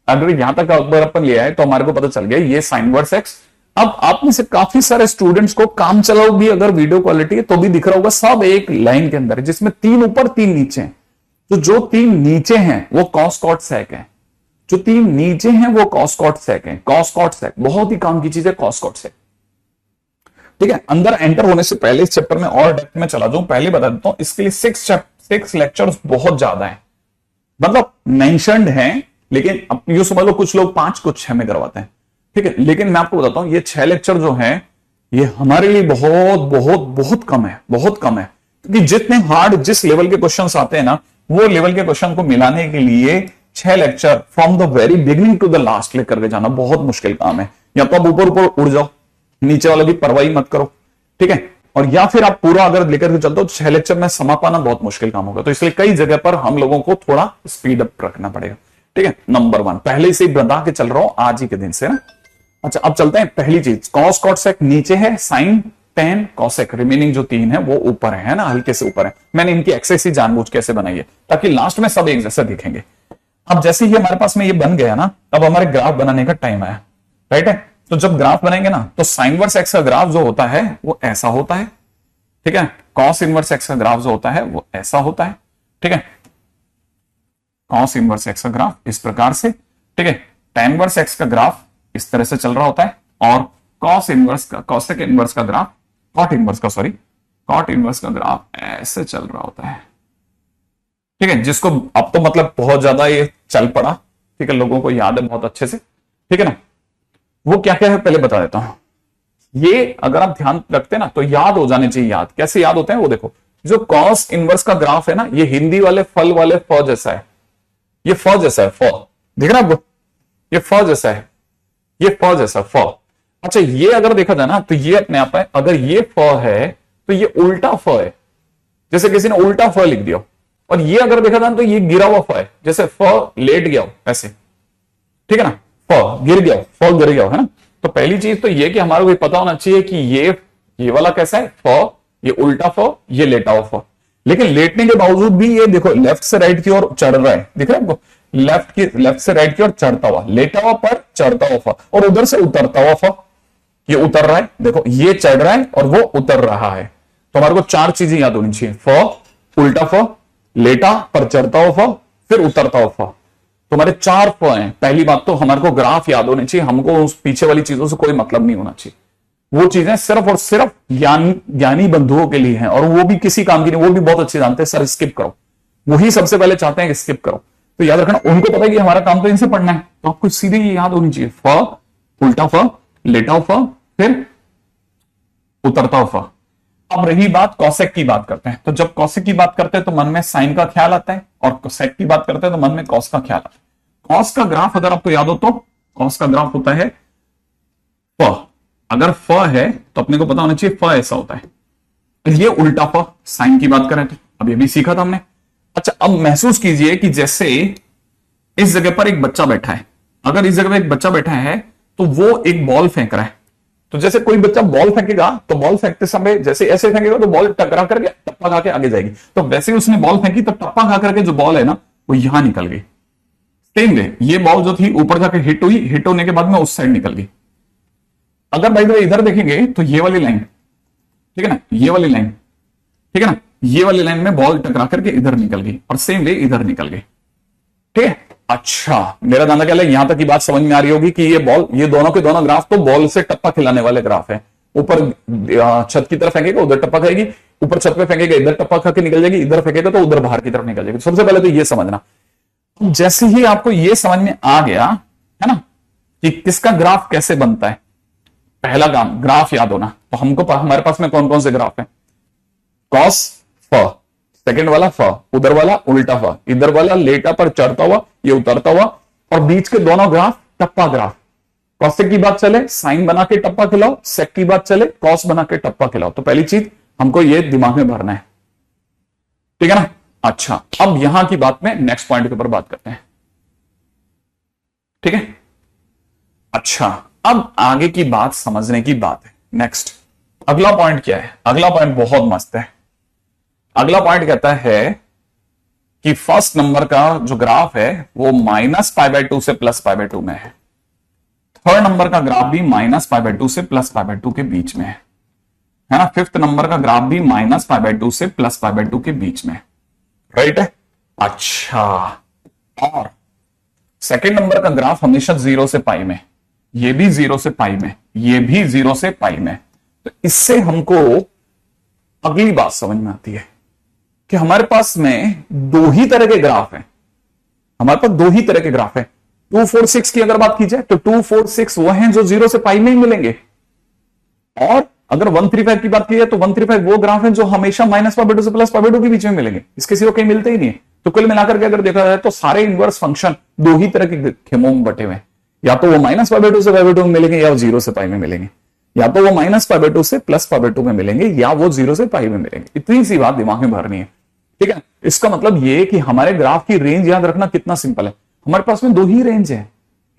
अगर यहां तक अगर अपन लिया है तो हमारे को पता चल गया ये साइन वर्स एक्स। अब आप में से काफी सारे स्टूडेंट्स को काम चलाओ भी अगर वीडियो क्वालिटी है तो भी दिख रहा होगा, सब एक लाइन के अंदर है जिसमें 3 ऊपर 3 नीचे हैं। तो जो 3 नीचे हैं वो कॉस कॉट सेक है, जो 3 नीचे हैं वो कॉस कॉट सेक है। कॉस कॉट सेक बहुत ही काम की चीज है, कॉस कॉट सेक। ठीक है, अंदर एंटर होने से पहले इस चैप्टर में और डेप्थ में चला जाऊं, पहले बता देता हूं, इसके लिए 6 लेक्चर्स बहुत ज्यादा है, मतलब मेंशन्ड है, लेकिन अब यूं समझ लो कुछ लोग 5 कुछ 6 में करवाते हैं, ठीक है। लेकिन मैं आपको बताता हूं ये 6 लेक्चर जो है ये हमारे लिए बहुत बहुत बहुत कम है, बहुत कम है, क्योंकि जितने हार्ड जिस लेवल के क्वेश्चंस आते हैं ना, वो लेवल के क्वेश्चन को मिलाने के लिए 6 lecture from the very beginning to the last लेकर के जाना बहुत मुश्किल काम है। या तो आप ऊपर ऊपर उड़ जाओ, नीचे वाला की परवाही मत करो, ठीक है, और या फिर आप पूरा अगर लेकर के चलते हो तो 6 लेक्चर में समा पाना बहुत मुश्किल काम होगा। तो इसलिए कई जगह पर हम लोगों को थोड़ा स्पीड अप रखना पड़ेगा, ठीक है। नंबर 1 पहले से ही बता के चल रहा हूं आज ही के दिन से ना। अच्छा, अब चलते हैं पहली चीज, कॉस कॉट सेक नीचे है, साइन टेन कॉसेक रिमेनिंग जो 3 है वो ऊपर है ना, हल्के से ऊपर है। मैंने इनकी एक्सेस ही जानबूझ कैसे बनाई है ताकि लास्ट में सब एक जैसे दिखेंगे। अब जैसे ही हमारे पास में ये बन गया ना, अब हमारे ग्राफ बनाने का टाइम आया, राइट है। तो जब ग्राफ बनाएंगे ना तो साइन इनवर्स एक्स का ग्राफ जो होता है वो ऐसा होता है, ठीक है। कॉस इनवर्स एक्स का ग्राफ जो होता है वो ऐसा होता है, ठीक है। कॉस इनवर्स एक्स का ग्राफ इस प्रकार से, ठीक है। tan इनवर्स एक्स का ग्राफ इस तरह से चल रहा होता है, और कॉस इनवर्स का, कॉसेक इनवर्स का ग्राफ, कॉट इनवर्स का सॉरी, कॉट इनवर्स का ग्राफ ऐसे चल रहा होता है, ठीक है। जिसको अब तो मतलब बहुत ज्यादा ये चल पड़ा, ठीक है, लोगों को याद है बहुत अच्छे से, ठीक है ना। वो क्या क्या है पहले बता देता हूं। ये अगर आप ध्यान रखते हैं ना तो याद हो जाने चाहिए। याद कैसे याद होते हैं वो देखो, जो कॉस इनवर्स का ग्राफ है ना, ये हिंदी वाले फल वाले फ जैसा है, ये फ जैसा है, फ दिख रहा है आपको, ये फ जैसा है, ये फ जैसा फ। अच्छा, ये अगर देखा जाए ना तो ये अपने आप है, अगर ये फ है तो ये उल्टा फ है, जैसे किसी ने उल्टा फ लिख दिया। और ये अगर देखा जाए तो ये गिरा हुआ फ है, जैसे फ लेट गया हो ऐसे, ठीक है ना, फ गिर गया, फ गिर गया, है ना। तो पहली चीज तो ये कि हमारे को पता होना चाहिए कि ये वाला कैसा है, फ, ये उल्टा फ, ये लेटा हुआ फ। लेकिन लेटने के बावजूद भी ये देखो लेफ्ट से राइट की ओर चढ़ रहा है, दिख रहा है आपको, लेफ्ट से राइट की ओर चढ़ता हुआ, लेटा हुआ पर चढ़ता हुआ फ, और उधर से उतरता हुआ फ, ये उतर रहा है, देखो ये चढ़ रहा है और वो उतर रहा है। तो हमारे को 4 चीजें याद होनी चाहिए, फ, उल्टा फ, लेटा पर चढ़ता हुआ फ, फिर उतरता हुआ फ। तो हमारे 4 फ हैं। पहली बात तो हमारे को ग्राफ याद होने चाहिए, हमको उस पीछे वाली चीजों से कोई मतलब नहीं होना चाहिए। वो चीजें सिर्फ और सिर्फ ज्ञानी बंधुओं के लिए हैं, और वो भी किसी काम की नहीं, वो भी बहुत अच्छे जानते हैं सर स्किप करो, वही सबसे पहले चाहते हैं कि स्किप करो। तो याद रखना, उनको पता है कि हमारा काम तो इनसे पढ़ना है, तो आपको सीधे ये याद होनी चाहिए, फ, उल्टा फ, लेटा फ, फिर उतरता फ। अब रही बात कॉसेक की, बात करते हैं। तो जब कॉसेक की बात करते हैं तो मन में साइन का ख्याल आता है, और कॉसेक की बात करते हैं तो मन में कॉस का ख्याल आता है। कॉस का ग्राफ अगर आपको याद हो तो कॉस का ग्राफ होता है फ, अगर फ है तो अपने को पता होना चाहिए फ ऐसा होता है। ये उल्टा फ, साइन की बात करें तो अब ये भी सीखा था हमने। अच्छा, अब महसूस कीजिए कि जैसे इस जगह पर एक बच्चा बैठा है, अगर इस जगह पर एक बच्चा बैठा है तो वो एक बॉल फेंक रहा है। तो जैसे कोई बच्चा बॉल फेंकेगा तो बॉल फेंकते समय जैसे ऐसे फेंकेगा तो बॉल टकरा करके टप्पा खा के आगे जाएगी। तो वैसे ही उसने बॉल फेंकी तो टप्पा खा करके जो बॉल है ना वो यहां निकल गई। सेम वे ये बॉल जो थी ऊपर जाके हिट हुई, हिट होने के बाद में उस साइड निकल गई। अगर भाई इधर देखेंगे तो ये वाली लाइन, ठीक है ना, ये वाली लाइन, ठीक है ना, ये वाली लाइन में बॉल टकरा करके इधर निकल गई, और सेम वे इधर निकल गई, ठीक है। अच्छा, मेरा दाना क्या है, यहां तक की बात समझ में आ रही होगी कि ये बॉल, ये दोनों के दोनों ग्राफ तो बॉल से टप्पा खिलाने वाले ग्राफ है। ऊपर छत की तरफ फेंकेगा उधर टप्पा खाएगी, ऊपर छत पे फेंकेगा इधर टप्पा खा के निकल जाएगी, इधर फेंकेगा तो उधर बाहर की तरफ निकल जाएगी। सबसे पहले तो ये समझना, जैसे ही आपको ये समझ में आ गया है ना कि किसका ग्राफ कैसे बनता है, पहला काम ग्राफ याद होना। तो हमको हमारे पास में कौन कौन से ग्राफ है, कॉस फ, सेकंड वाला फ, उधर वाला उल्टा फ, इधर वाला लेटा पर चढ़ता हुआ, ये उतरता हुआ, और बीच के दोनों ग्राफ टप्पा ग्राफ। कॉसेक की बात चले साइन बना के टप्पा खिलाओ, सेक की बात चले कॉस बना के टप्पा खिलाओ। तो पहली चीज हमको ये दिमाग में भरना है, ठीक है ना। अच्छा, अब यहां की बात में नेक्स्ट पॉइंट के ऊपर बात करते हैं, ठीक है। अच्छा, अब आगे की बात समझने की बात है। नेक्स्ट अगला पॉइंट क्या है, अगला पॉइंट बहुत मस्त है। अगला पॉइंट कहता है कि फर्स्ट नंबर का जो ग्राफ है वो -π/2 से +π/2 में है। थर्ड नंबर का ग्राफ भी -π/2 से +π/2 के बीच में है ना। फिफ्थ नंबर का ग्राफ भी -π/2 से +π/2 के बीच में, राइट है। अच्छा, और सेकेंड नंबर का ग्राफ हमेशा 0 से पाई में, ये भी 0 से पाई में, ये भी 0 से पाई में। तो इससे हमको अगली बात समझ में आती है कि हमारे पास में दो ही तरह के ग्राफ हैं। हमारे पास दो ही तरह के ग्राफ है। 2 4 6 की अगर बात की जाए तो 2 4 6 वो हैं जो 0 से पाई में ही मिलेंगे, और अगर 135 की बात की जाए तो 135 वो ग्राफ है जो हमेशा -π/2 से +π/2 के बीच में मिलेंगे, इसके सिवा कहीं मिलते ही नहीं है। तो कुल मिलाकर के अगर देखा जाए तो सारे इनवर्स फंक्शन दो ही तरह के खेमों में बटे हुए हैं, या तो वो -π/2 से π/2 में मिलेंगे या 0 से पाई में मिलेंगे, या तो वो -π/2 से +π/2 में मिलेंगे या वो 0 से पाई में मिलेंगे। इतनी सी बात दिमाग में भरनी है, ठीक है। इसका मतलब ये कि हमारे ग्राफ की रेंज याद रखना कितना सिंपल है। हमारे पास में दो ही रेंज है,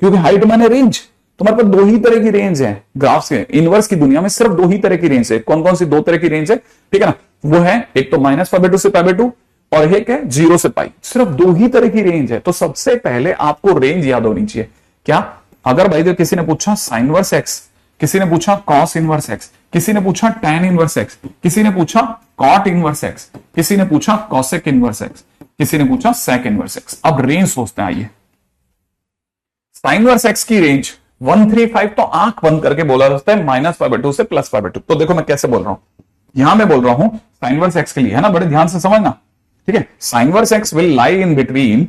क्योंकि हाइट माने रेंज, तो हमारे पास दो ही तरह की रेंज है ग्राफ के। इनवर्स की दुनिया में सिर्फ दो ही तरह की रेंज है। कौन कौन सी दो तरह की रेंज है, ठीक है ना? वो है एक तो -π/2 से π/2 और एक है 0 से पाई। सिर्फ दो ही तरह की रेंज है। तो सबसे पहले आपको रेंज याद होनी चाहिए। क्या? अगर भाई तो किसी ने पूछा साइन इनवर्स एक्स, किसी ने पूछा कॉस इनवर्स एक्स, किसी ने पूछा टैन इनवर्स एक्स, किसी ने पूछा कॉट इनवर्स एक्स, किसी ने पूछा कॉसेक इनवर्स एक्स, किसी ने पूछा सेक इनवर्स एक्स। अब रेंज सोचते हैं, आइए। साइन इनवर्स एक्स की रेंज 135 तो आंख बंद करके बोला जाता है -π/2 से +π/2। तो देखो मैं कैसे बोल रहा हूं, यहां मैं बोल रहा हूं साइन इनवर्स एक्स के लिए, है ना, बड़े ध्यान से समझना, ठीक है। Sine inverse x will lie in between,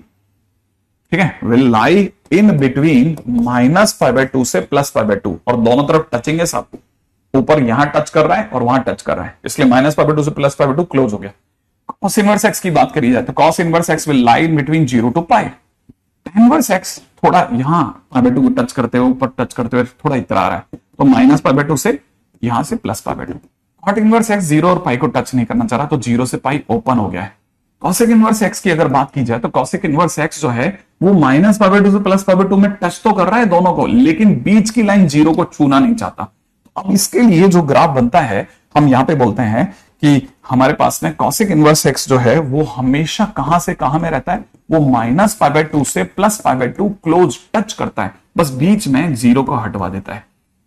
ठीक है, विल लाई इन बिटवीन -π/2 से +π/2, और दोनों तरफ टचिंग है साहब। ऊपर यहां टच कर रहा है और वहां टच कर रहा है, इसलिए -π/2 से +π/2 क्लोज हो गया। कॉस इनवर्स एक्स की बात करी जाए तो cos inverse x will lie in between 0 to π। tan inverse x थोड़ा यहां π/2 को टच करते हुए, ऊपर टच करते हुए थोड़ा इतर आ रहा है, तो -π/2 से यहां से +π/2। कॉट इनवर्स एक्स 0 और पाई को टच नहीं करना चाह रहा, तो 0 से पाई ओपन हो गया है। कॉसेक इनवर्स एक्स की अगर बात की जाए तो कॉसेक इनवर्स एक्स जो है वो -π/2 से +π/2 में टच तो कर रहा है दोनों को, लेकिन बीच की लाइन 0 को छूना नहीं चाहता। अब इसके लिए जो ग्राफ बनता है, हम यहां पे बोलते हैं कि हमारे पास में कॉसेक इनवर्स एक्स जो है वो हमेशा कहां से कहां में रहता है, वो -π/2 से +π/2 क्लोज टच करता है, बस बीच में 0 को हटवा देता है,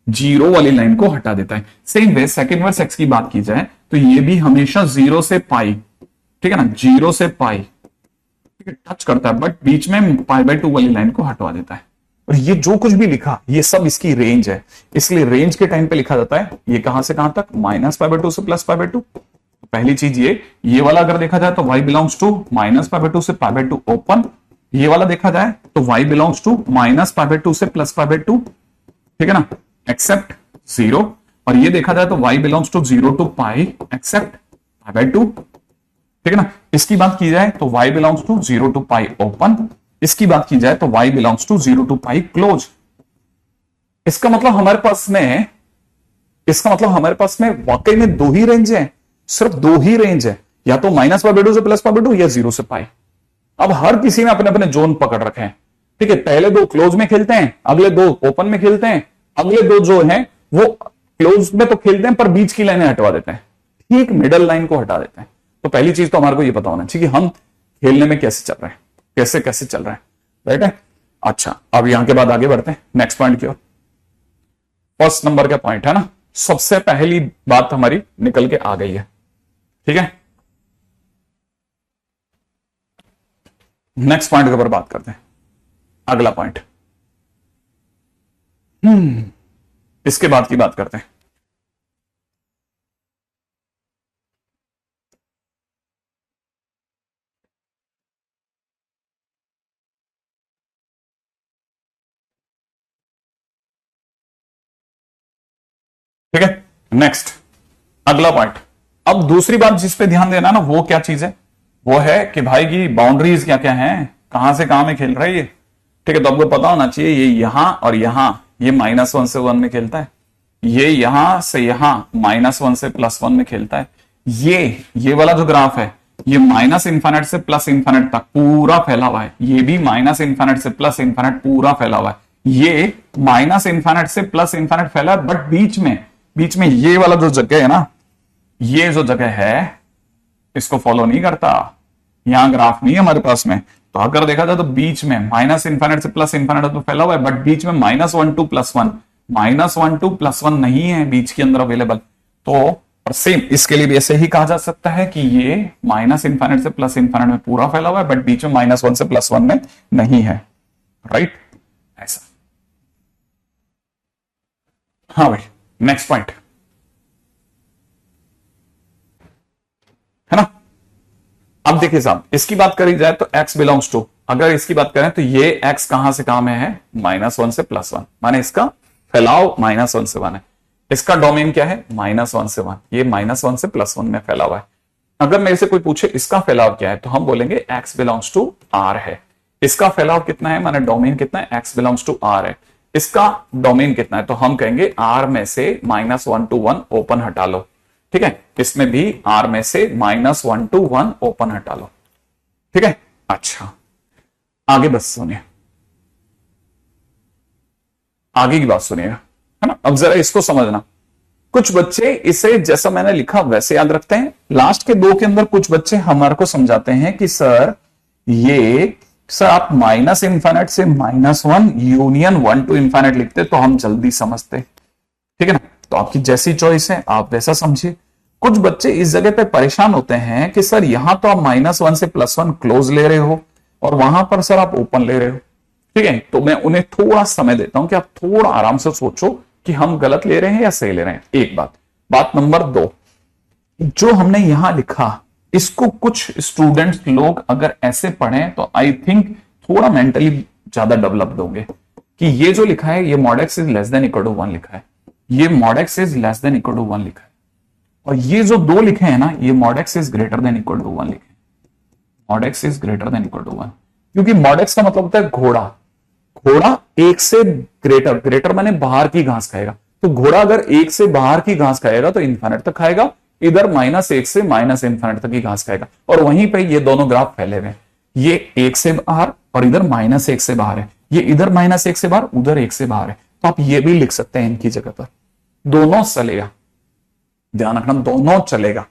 0 वाली लाइन को हटा देता है। Same way sec inverse x की बात की जाए तो ये भी हमेशा 0 से पाई, ठीक है ना, 0 से पाई, ठीक है, टच करता है, बट बीच में π/2 वाली लाइन को हटवा देता है। और ये जो कुछ भी लिखा ये सब इसकी रेंज है, इसलिए रेंज के टाइम पे लिखा जाता है ये कहां से कहां तक, -π/2 से +π/2। पहली चीज ये वाला अगर देखा जाए तो y बिलोंग्स टू -π/2 से π/2 ओपन, ये वाला देखा जाए तो y बिलोंग्स टू -π/2 से +π/2, ठीक है ना, एक्सेप्ट 0, और ये देखा जाए तो y belongs to 0 to π except π/2, ठीक है ना। इसकी बात की जाए तो y belongs to 0 to π open, इसकी बात की जाए तो y belongs to 0 to π close. इसका मतलब हमारे पास में वाकई में दो ही रेंज है, सिर्फ दो ही रेंज है, या तो -π/2 से +π/2 या 0 से π। अब हर किसी ने अपने अपने जोन पकड़ रखे हैं, ठीक है। पहले दो क्लोज में खेलते हैं, अगले दो ओपन में खेलते हैं, अगले दो जो हैं वो क्लोज में तो खेलते हैं पर बीच की लाइनें हटवा देते हैं, ठीक मिडल लाइन को हटा देते हैं। तो पहली चीज तो हमारे को ये पता होना चाहिए कि हम खेलने में कैसे चल रहे हैं, कैसे कैसे चल रहा है, राइट है। अच्छा, अब यहां के बाद आगे बढ़ते हैं नेक्स्ट पॉइंट की ओर। फर्स्ट नंबर का पॉइंट है ना, सबसे पहली बात हमारी निकल के आ गई है, ठीक है। नेक्स्ट पॉइंट के ऊपर बात करते हैं, अगला पॉइंट, इसके बाद की बात करते हैं। ठीक है, नेक्स्ट अगला पॉइंट। अब दूसरी बात जिस पे ध्यान देना ना, वो क्या चीज है, वो है कि भाई की बाउंड्रीज क्या क्या हैं, कहां से कहां में खेल रहा है ये, ठीक है। तो आपको पता होना चाहिए ये यहां और यहां, ये -1 से 1 में खेलता है, ये यहां से यहां -1 से +1 में खेलता है। ये वाला जो ग्राफ है ये -∞ से +∞ तक पूरा फैला हुआ है, ये भी -∞ से +∞ पूरा फैला हुआ है, ये -∞ से +∞ फैला है, बट बीच में ये वाला जो जगह है ना, ये जो जगह है इसको फॉलो नहीं करता, यहां ग्राफ नहीं है हमारे पास में। तो अगर देखा जाए तो बीच में -∞ से +∞ तो फैला हुआ है, बट बीच में -1 to +1 नहीं है बीच के अंदर अवेलेबल। तो और सेम इसके लिए भी ऐसे ही कहा जा सकता है कि ये -∞ से +∞ में पूरा फैला हुआ है, बट बीच में -1 से +1 में नहीं है, राइट, ऐसा। हाँ भाई, नेक्स्ट पॉइंट, अब देखिए साहब, इसकी बात करी जाए तो x बिलोंग्स टू, अगर इसकी बात करें तो ये x कहां से कहां में है, -1 से +1, माने इसका फैलाव -1 से 1 है। इसका डोमेन क्या है, -1 से 1, ये -1 से +1 में फैला हुआ है। अगर मेरे से कोई पूछे इसका फैलाव क्या है, तो हम बोलेंगे x बिलोंग्स टू r है। इसका फैलाव कितना है, माने डोमेन कितना है, x बिलोंग्स टू r है। इसका डोमेन कितना है, तो हम कहेंगे r में से -1 to 1 ओपन हटा लो, ठीक है। इसमें भी r में से -1 to 1 ओपन हटा लो, ठीक है। अच्छा, आगे बस सुनिए, आगे की बात सुनिएगा, है ना। अब जरा इसको समझना, कुछ बच्चे इसे जैसा मैंने लिखा वैसे याद रखते हैं। लास्ट के 2 के अंदर कुछ बच्चे हमारे को समझाते हैं कि सर आप -∞ से -1 यूनियन 1 to ∞ लिखते तो हम जल्दी समझते, ठीक है ना। तो आपकी जैसी चॉइस है आप वैसा समझिए। कुछ बच्चे इस जगह पे परेशान होते हैं कि सर यहां तो आप -1 से +1 क्लोज ले रहे हो और वहां पर सर आप ओपन ले रहे हो, ठीक है। तो मैं उन्हें थोड़ा समय देता हूं कि आप थोड़ा आराम से सोचो कि हम गलत ले रहे हैं या सही ले रहे हैं। एक बात नंबर 2, जो हमने यहां लिखा इसको कुछ स्टूडेंट्स लोग अगर ऐसे पढ़ें तो आई थिंक थोड़ा मेंटली ज्यादा डेवलप्ड होंगे कि ये जो लिखा है ये mod x is less than equal to 1 लिखा है, ये mod x is less than equal to 1 लिखा है, और ये जो 2 लिखे हैं ना ये mod x is greater than equal to 1 लिखे हैं। mod x is greater than equal to 1, क्योंकि mod x का मतलब होता है घोड़ा। घोड़ा 1 से ग्रेटर माने बाहर की घास खाएगा, तो घोड़ा अगर 1 से बाहर की घास खाएगा तो इन्फिनिट तक खाएगा, इधर -1 से -∞ तक की घास खाएगा, और वहीं पे ये दोनों ग्राफ फैले हुए हैं, ये 1 से बाहर और इधर -1 से बाहर है, ये इधर -1 से बाहर उधर 1 से बाहर है। तो आप ये भी लिख सकते हैं इनकी जगह पर, दोनों चलेगा, ध्यान रखना दोनों चलेगा।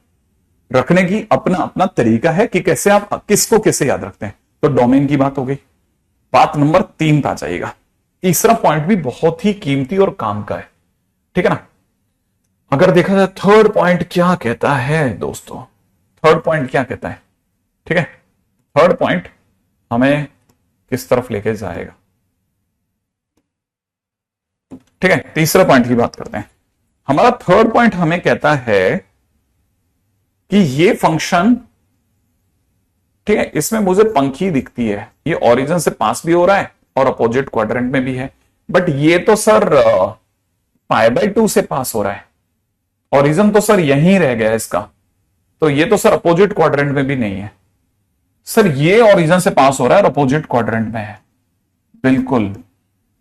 रखने की अपना अपना तरीका है कि कैसे आप किसको कैसे याद रखते हैं। तो डोमेन की बात हो गई। बात नंबर 3 पे आ जाइएगा। तीसरा पॉइंट भी बहुत ही कीमती और काम का है, ठीक है ना। अगर देखा जाए थर्ड पॉइंट क्या कहता है दोस्तों, थर्ड पॉइंट क्या कहता है, ठीक है। थर्ड पॉइंट हमें किस तरफ लेके जाएगा, ठीक है। तीसरा पॉइंट की बात करते हैं। हमारा थर्ड पॉइंट हमें कहता है कि ये फंक्शन, ठीक है, इसमें मुझे पंखी दिखती है, ये ओरिजिन से पास भी हो रहा है और अपोजिट क्वाड्रेंट में भी है, बट ये तो सर π/2 से पास हो रहा है, ओरिजिन तो सर यहीं रह गया इसका, तो ये तो सर अपोजिट क्वाड्रेंट में भी नहीं है। सर ये ओरिजिन से पास हो रहा है और अपोजिट क्वाड्रेंट में है, बिल्कुल।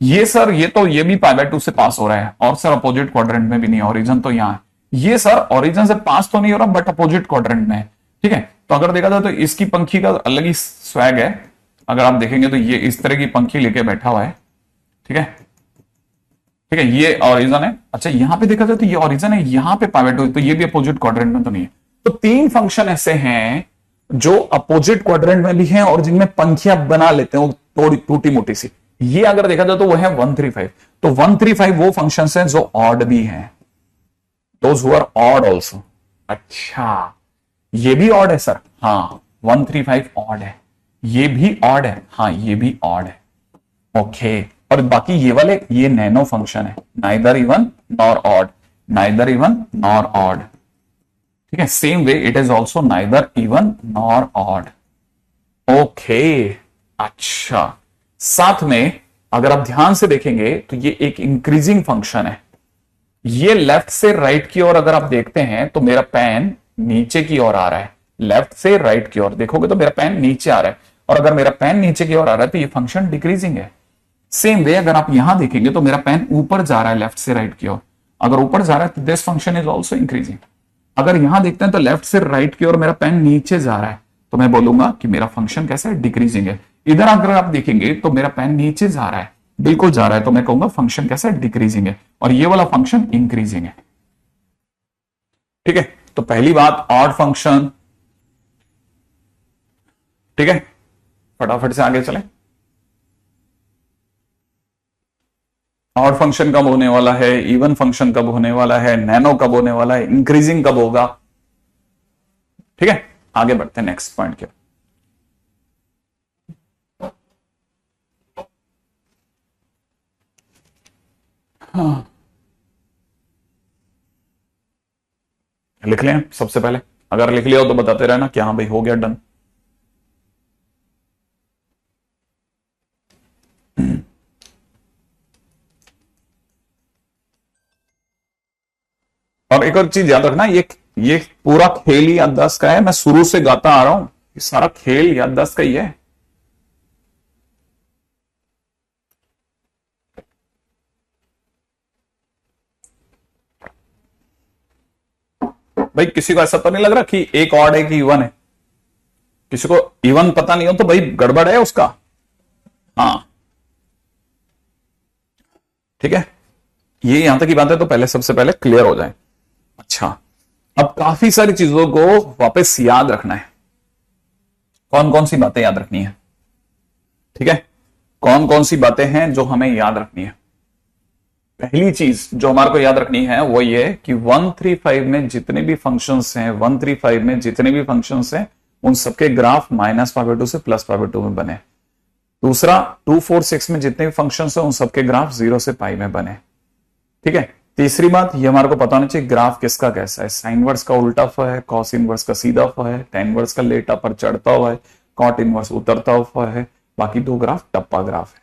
ये सर ये भी π/2 से पास हो रहा है और सर अपोजिट क्वाड्रेंट में भी नहीं, ओरिजिन तो यहां है। ये सर ओरिजिन से पास तो नहीं हो रहा बट अपोजिट क्वाड्रेंट में है, ठीक है। तो अगर देखा जाए तो इसकी पंखी का अलग ही स्वैग है। अगर आप देखेंगे तो ये इस तरह की पंखी लेके बैठा हुआ है, ठीक है, ठीक है, ये ओरिजिन है। अच्छा यहां पे देखा जाए तो ये ओरिजिन है, यहां पे π/2, तो ये भी अपोजिट क्वाड्रेंट में तो नहीं है। तो 3 फंक्शन ऐसे हैं जो अपोजिट क्वाड्रेंट में भी हैं और जिनमें पंखियां बना लेते हैं थोड़ी टूटी मोटी सी। ये अगर देखा जाए तो वो है 135। तो 135 वो फंक्शंस हैं जो ऑड भी हैं, those who are odd also. अच्छा ये भी ऑड है सर, हाँ 135 ऑड है, ये भी ऑड है, हाँ ये भी ऑड है, ओके। और बाकी ये वाले ये नैनो फंक्शन है, neither even nor odd, neither even nor odd, ठीक है। Same way it is also neither even nor odd, okay. अच्छा साथ में अगर आप ध्यान से देखेंगे तो ये एक इंक्रीजिंग फंक्शन है। ये लेफ्ट से राइट की ओर अगर आप देखते हैं तो मेरा पेन नीचे की ओर आ रहा है, लेफ्ट से राइट की ओर देखोगे तो मेरा पेन नीचे आ रहा है, और अगर मेरा पेन नीचे की ओर आ रहा है तो ये फंक्शन डिक्रीजिंग है। सेम वे अगर आप यहां देखेंगे तो मेरा पेन ऊपर जा रहा है लेफ्ट से राइट की ओर, अगर ऊपर जा रहा है तो this function is also increasing. अगर यहां देखते हैं तो लेफ्ट से राइट की ओर मेरा पेन नीचे जा रहा है तो मैं बोलूंगा कि मेरा फंक्शन कैसा है, डिक्रीजिंग है। इधर अगर आप देखेंगे तो मेरा पेन नीचे जा रहा है, बिल्कुल जा रहा है, तो मैं कहूंगा फंक्शन कैसा है, डिक्रीजिंग है, और ये वाला फंक्शन इंक्रीजिंग है, ठीक है। तो पहली बात ऑड फंक्शन, ठीक है। फटाफट से आगे चलें। ऑड फंक्शन कब होने वाला है, इवन फंक्शन कब होने वाला है, नैनो कब होने वाला है, इंक्रीजिंग कब होगा, ठीक है। आगे बढ़ते हैं नेक्स्ट पॉइंट के। हाँ लिख लें सबसे पहले, अगर लिख लिया हो तो बताते रहना कि हाँ भाई हो गया डन। और एक और चीज याद रखना, ये पूरा खेल ही याददाश्त का है, मैं शुरू से गाता आ रहा हूं, ये सारा खेल याददाश्त का ही है। भाई किसी को ऐसा तो नहीं लग रहा कि एक ऑड है कि इवन है? किसी को इवन पता नहीं हो तो भाई गड़बड़ है उसका। हाँ ठीक है, ये यहां तक की बात है, तो पहले सबसे पहले क्लियर हो जाए। अच्छा, अब काफी सारी चीजों को वापस याद रखना है। कौन कौन सी बातें याद रखनी है? ठीक है, कौन कौन सी बातें हैं जो हमें याद रखनी है? पहली चीज जो हमारे को याद रखनी है वो ये कि 135 में जितने भी फंक्शंस हैं, 135 में जितने भी फंक्शंस हैं, उन सबके ग्राफ -π/2 से +π/2 में बने। दूसरा, 246 में जितने भी फंक्शंस हैं उन सबके ग्राफ 0 से π में बने। ठीक है, तीसरी बात ये हमारे को पता होना चाहिए ग्राफ किसका कैसा है। साइन इनवर्स का उल्टा फ है, कॉस इनवर्स का सीधा फ है, tan इनवर्स का लेटा पर चढ़ता हुआ है, कॉट इनवर्स उतरता हुआ है, बाकी दो ग्राफ टप्पा ग्राफ है।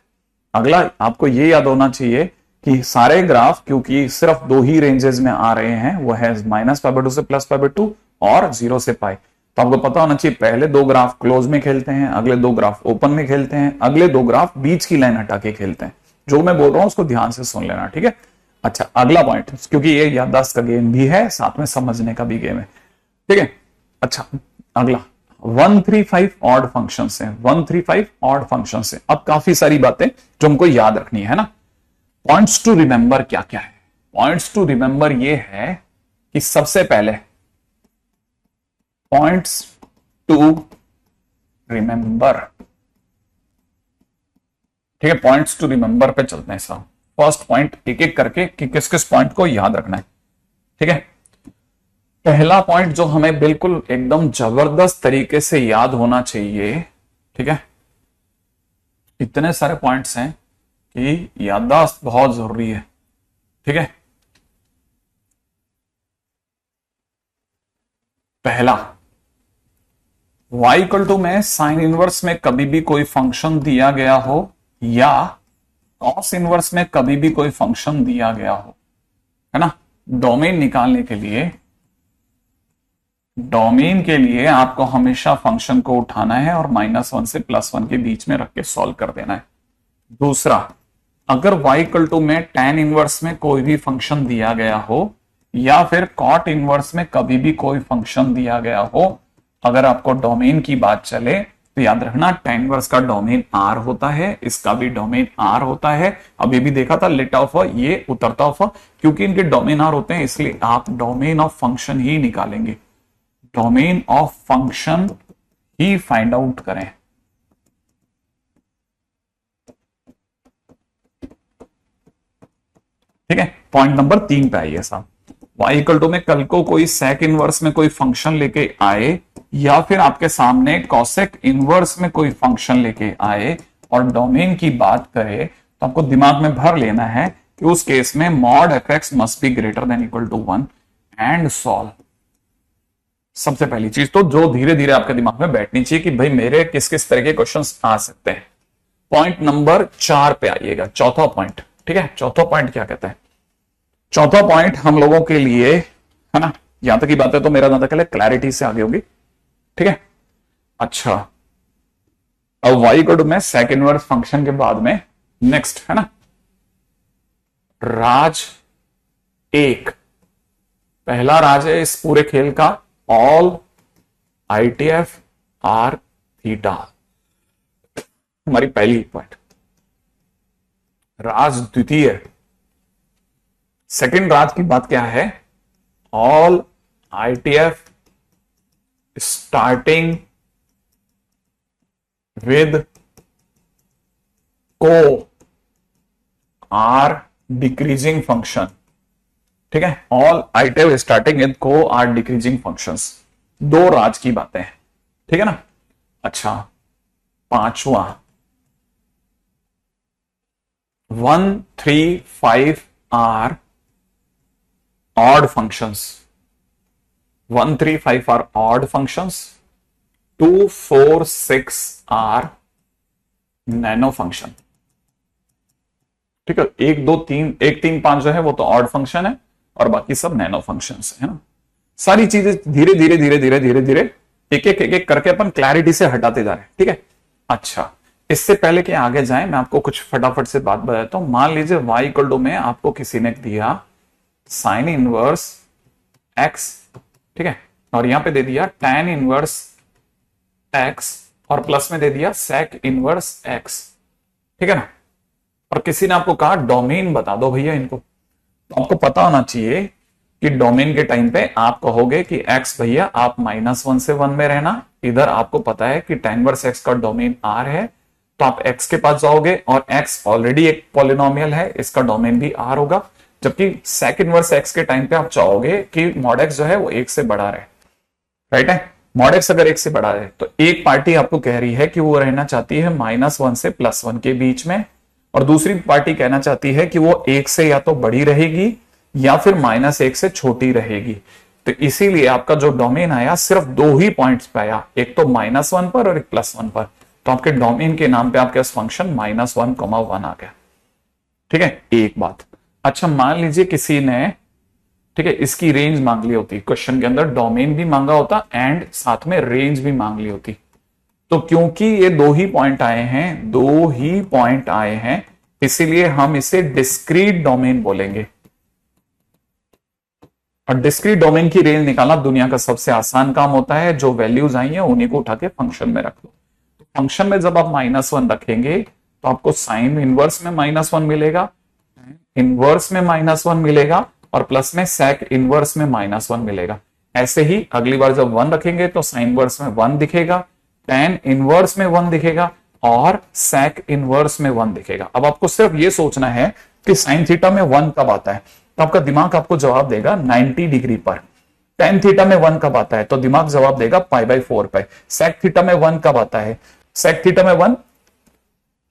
अगला आपको ये याद होना चाहिए कि सारे ग्राफ क्योंकि सिर्फ दो ही रेंजेस में आ रहे हैं, वो है -π/2 से +π/2 और 0 से π। तो आपको पता होना चाहिए पहले दो ग्राफ क्लोज में खेलते हैं, अगले दो ग्राफ ओपन में खेलते हैं, अगले दो ग्राफ बीच की लाइन हटा के खेलते हैं। जो मैं बोल रहा हूं उसको ध्यान से सुन लेना, ठीक है। अच्छा, अगला पॉइंट, क्योंकि ये याददाश्त का गेम भी है, साथ में समझने का भी गेम है, ठीक है। अच्छा, अगला 135 ऑड फंक्शंस हैं, 135 ऑड फंक्शंस हैं। अब काफी सारी बातें जो हमको याद रखनी है ना। पॉइंट्स टू रिमेंबर क्या क्या है? पॉइंट्स टू रिमेंबर ये है कि सबसे पहले पॉइंट्स टू रिमेंबर, ठीक है, पॉइंट्स टू रिमेंबर पे चलते हैं साहब। फर्स्ट पॉइंट एक एक करके कि किस किस पॉइंट को याद रखना है, ठीक है। पहला पॉइंट जो हमें बिल्कुल एकदम जबरदस्त तरीके से याद होना चाहिए, ठीक है, इतने सारे पॉइंट्स हैं कि याददाश्त बहुत जरूरी है, ठीक है। पहला, y में साइन इनवर्स में कभी भी कोई फंक्शन दिया गया हो या कॉस इनवर्स में कभी भी कोई फंक्शन दिया गया हो, है ना, डोमेन निकालने के लिए, डोमेन के लिए आपको हमेशा फंक्शन को उठाना है और -1 से +1 के बीच में रख के सॉल्व कर देना है। दूसरा, अगर y में tan इनवर्स में कोई भी फंक्शन दिया गया हो या फिर cot इनवर्स में कभी भी कोई फंक्शन दिया गया हो, अगर आपको डोमेन की बात चले तो याद रखना tan इनवर्स का डोमेन R होता है, इसका भी डोमेन R होता है। अभी भी देखा था लेटा हुआ, ये उतरता हुआ, क्योंकि इनके डोमेन R होते हैं इसलिए आप डोमेन ऑफ फंक्शन ही निकालेंगे, domain of function he find out करें। ठीक है, पॉइंट नंबर 3 पे आइए साहब। y में कल को कोई sec इनवर्स में कोई फंक्शन लेके आए या फिर आपके सामने cosec इनवर्स में कोई फंक्शन लेके आए और डोमेन की बात करें तो आपको दिमाग में भर लेना है कि उस केस में mod fx must be greater than equal to 1 and solve. सबसे पहली चीज तो जो धीरे धीरे आपके दिमाग में बैठनी चाहिए कि भाई मेरे किस किस तरह के क्वेश्चंस आ सकते हैं। पॉइंट नंबर 4 पे आइएगा, चौथा पॉइंट, ठीक है। चौथा पॉइंट क्या कहता है? चौथा पॉइंट हम लोगों के लिए, है ना, यहां तक की बात है तो मेरा ज्यादा कहले क्लैरिटी से आगे होगी, ठीक है। अच्छा, अब y में सेक इनवर्स फंक्शन के बाद में नेक्स्ट, है ना, राज 1, पहला राज है इस पूरे खेल का, ऑल ITF R थीटा, हमारी पहली पॉइंट। राज द्वितीय, सेकंड राज की बात क्या है? ऑल ITF स्टार्टिंग विद को R डिक्रीजिंग फंक्शन, ठीक है। ऑल ITF स्टार्टिंग विद को R डिक्रीजिंग फंक्शंस, दो राज की बातें हैं, ठीक है ना। अच्छा, पांचवा 135 R odd functions, 135 are odd functions, 246 are nano function, ठीक है। 1 2 3 1 3 5 जो है वो तो ऑड फंक्शन है, और बाकी सब नैनो फंक्शंस है ना। सारी चीजें धीरे धीरे धीरे धीरे धीरे धीरे एक एक करके अपन क्लैरिटी से हटाते जा रहे हैं, ठीक है। अच्छा, इससे पहले कि आगे जाएं मैं आपको कुछ फटाफट से बात बताता हूं। मान लीजिए y इक्वल टू में आपको किसी ने दिया साइन इनवर्स x, ठीक है, और यहां पे दे दिया tan इनवर्स x और प्लस में दे दिया sec इनवर्स x, ठीक है ना। और किसी ने आपको कहा डोमेन बता दो भैया इनको, तो आपको पता होना चाहिए कि डोमेन के टाइम पे आप कहोगे कि x भैया आप -1 से 1 में रहना। इधर आपको पता है कि tan इनवर्स x का डोमेन r है, तो आप x के पास जाओगे और x ऑलरेडी एक पॉलिनोमियल है, इसका डोमेन भी r होगा। जबकि sec इनवर्स x के टाइम पे आप चाहोगे कि mod x जो है वो 1 से बड़ा रहे, राइट है। mod x अगर 1 से बड़ा है तो एक पार्टी आपको कह रही है कि वो रहना चाहती है -1 से +1 के बीच में, और दूसरी पार्टी कहना चाहती है कि वो 1 से या तो बड़ी रहेगी या फिर -1 से छोटी रहेगी। तो इसीलिए आपका जो डोमेन आया सिर्फ 2 ही पॉइंट्स पे आया, एक तो -1 पर और एक +1 पर। तो आपके डोमेन के नाम पे आपके फंक्शन -1, 1 आ गया, ठीक है। एक बात। अच्छा, मान लीजिए किसी ने, ठीक है, इसकी रेंज मांग ली होती, क्वेश्चन के अंदर डोमेन भी मांगा होता एंड साथ में रेंज भी मांग ली होती। तो क्योंकि ये 2 ही पॉइंट आए हैं, 2 ही पॉइंट आए हैं, इसीलिए हम इसे डिस्क्रीट डोमेन बोलेंगे। और डिस्क्रीट डोमेन की रेंज निकालना दुनिया का सबसे आसान काम होता है। जो वैल्यूज आई हैं उन्हीं को उठा के फंक्शन में रख दो। फंक्शन में जब आप -1 रखेंगे तो आपको साइन इनवर्स में -1 मिलेगा, इनवर्स में -1 मिलेगा और प्लस में सेक इनवर्स में -1 मिलेगा। ऐसे ही अगली बार जब 1 रखेंगे तो साइन इनवर्स में 1 दिखेगा, tan इनवर्स में 1 दिखेगा और सेक इनवर्स में 1 दिखेगा। अब आपको सिर्फ ये सोचना है कि साइन थीटा में 1 कब आता है, तो आपका दिमाग आपको जवाब देगा 90 डिग्री पर। tan थीटा में 1 कब आता है, तो दिमाग जवाब देगा π/4 पे। सेक थीटा में 1 कब आता है, सेक थीटा में 1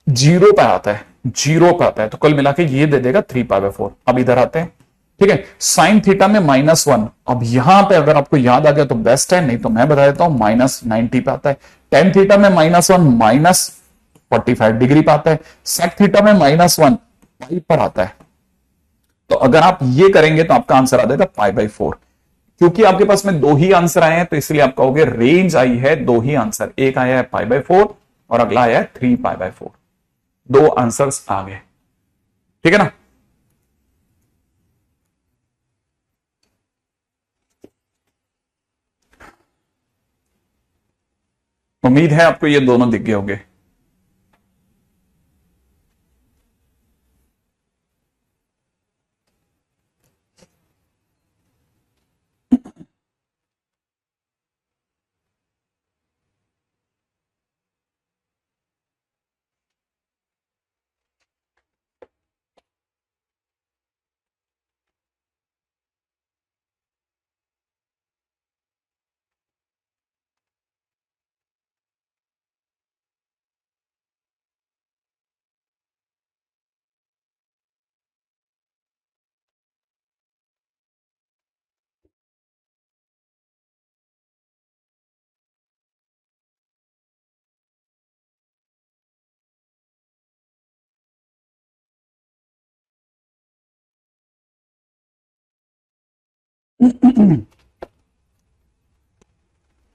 0 पे आता है, 0 पे आता है, तो कल मिला के ये दे देगा 3π/4। अब इधर आते हैं, ठीक है। साइन थीटा में -1, अब यहां पे अगर आपको याद आ गया तो बेस्ट है, नहीं तो मैं बता देता हूं -90 पे आता है। tan थीटा में -1 -45 डिग्री पे आता है। सेक थीटा में -1 पाई पर आता है। तो अगर आप ये करेंगे तो आपका आंसर आ जाएगा π/4। क्योंकि आपके पास में 2 ही आंसर आए हैं तो इसलिए आप कहोगे रेंज आई है 2 ही आंसर, एक आया है π/4 और अगला आया है 3π/4। 2 आंसर्स आ गए, ठीक है ना। उम्मीद है आपको ये दोनों दिख गए होंगे।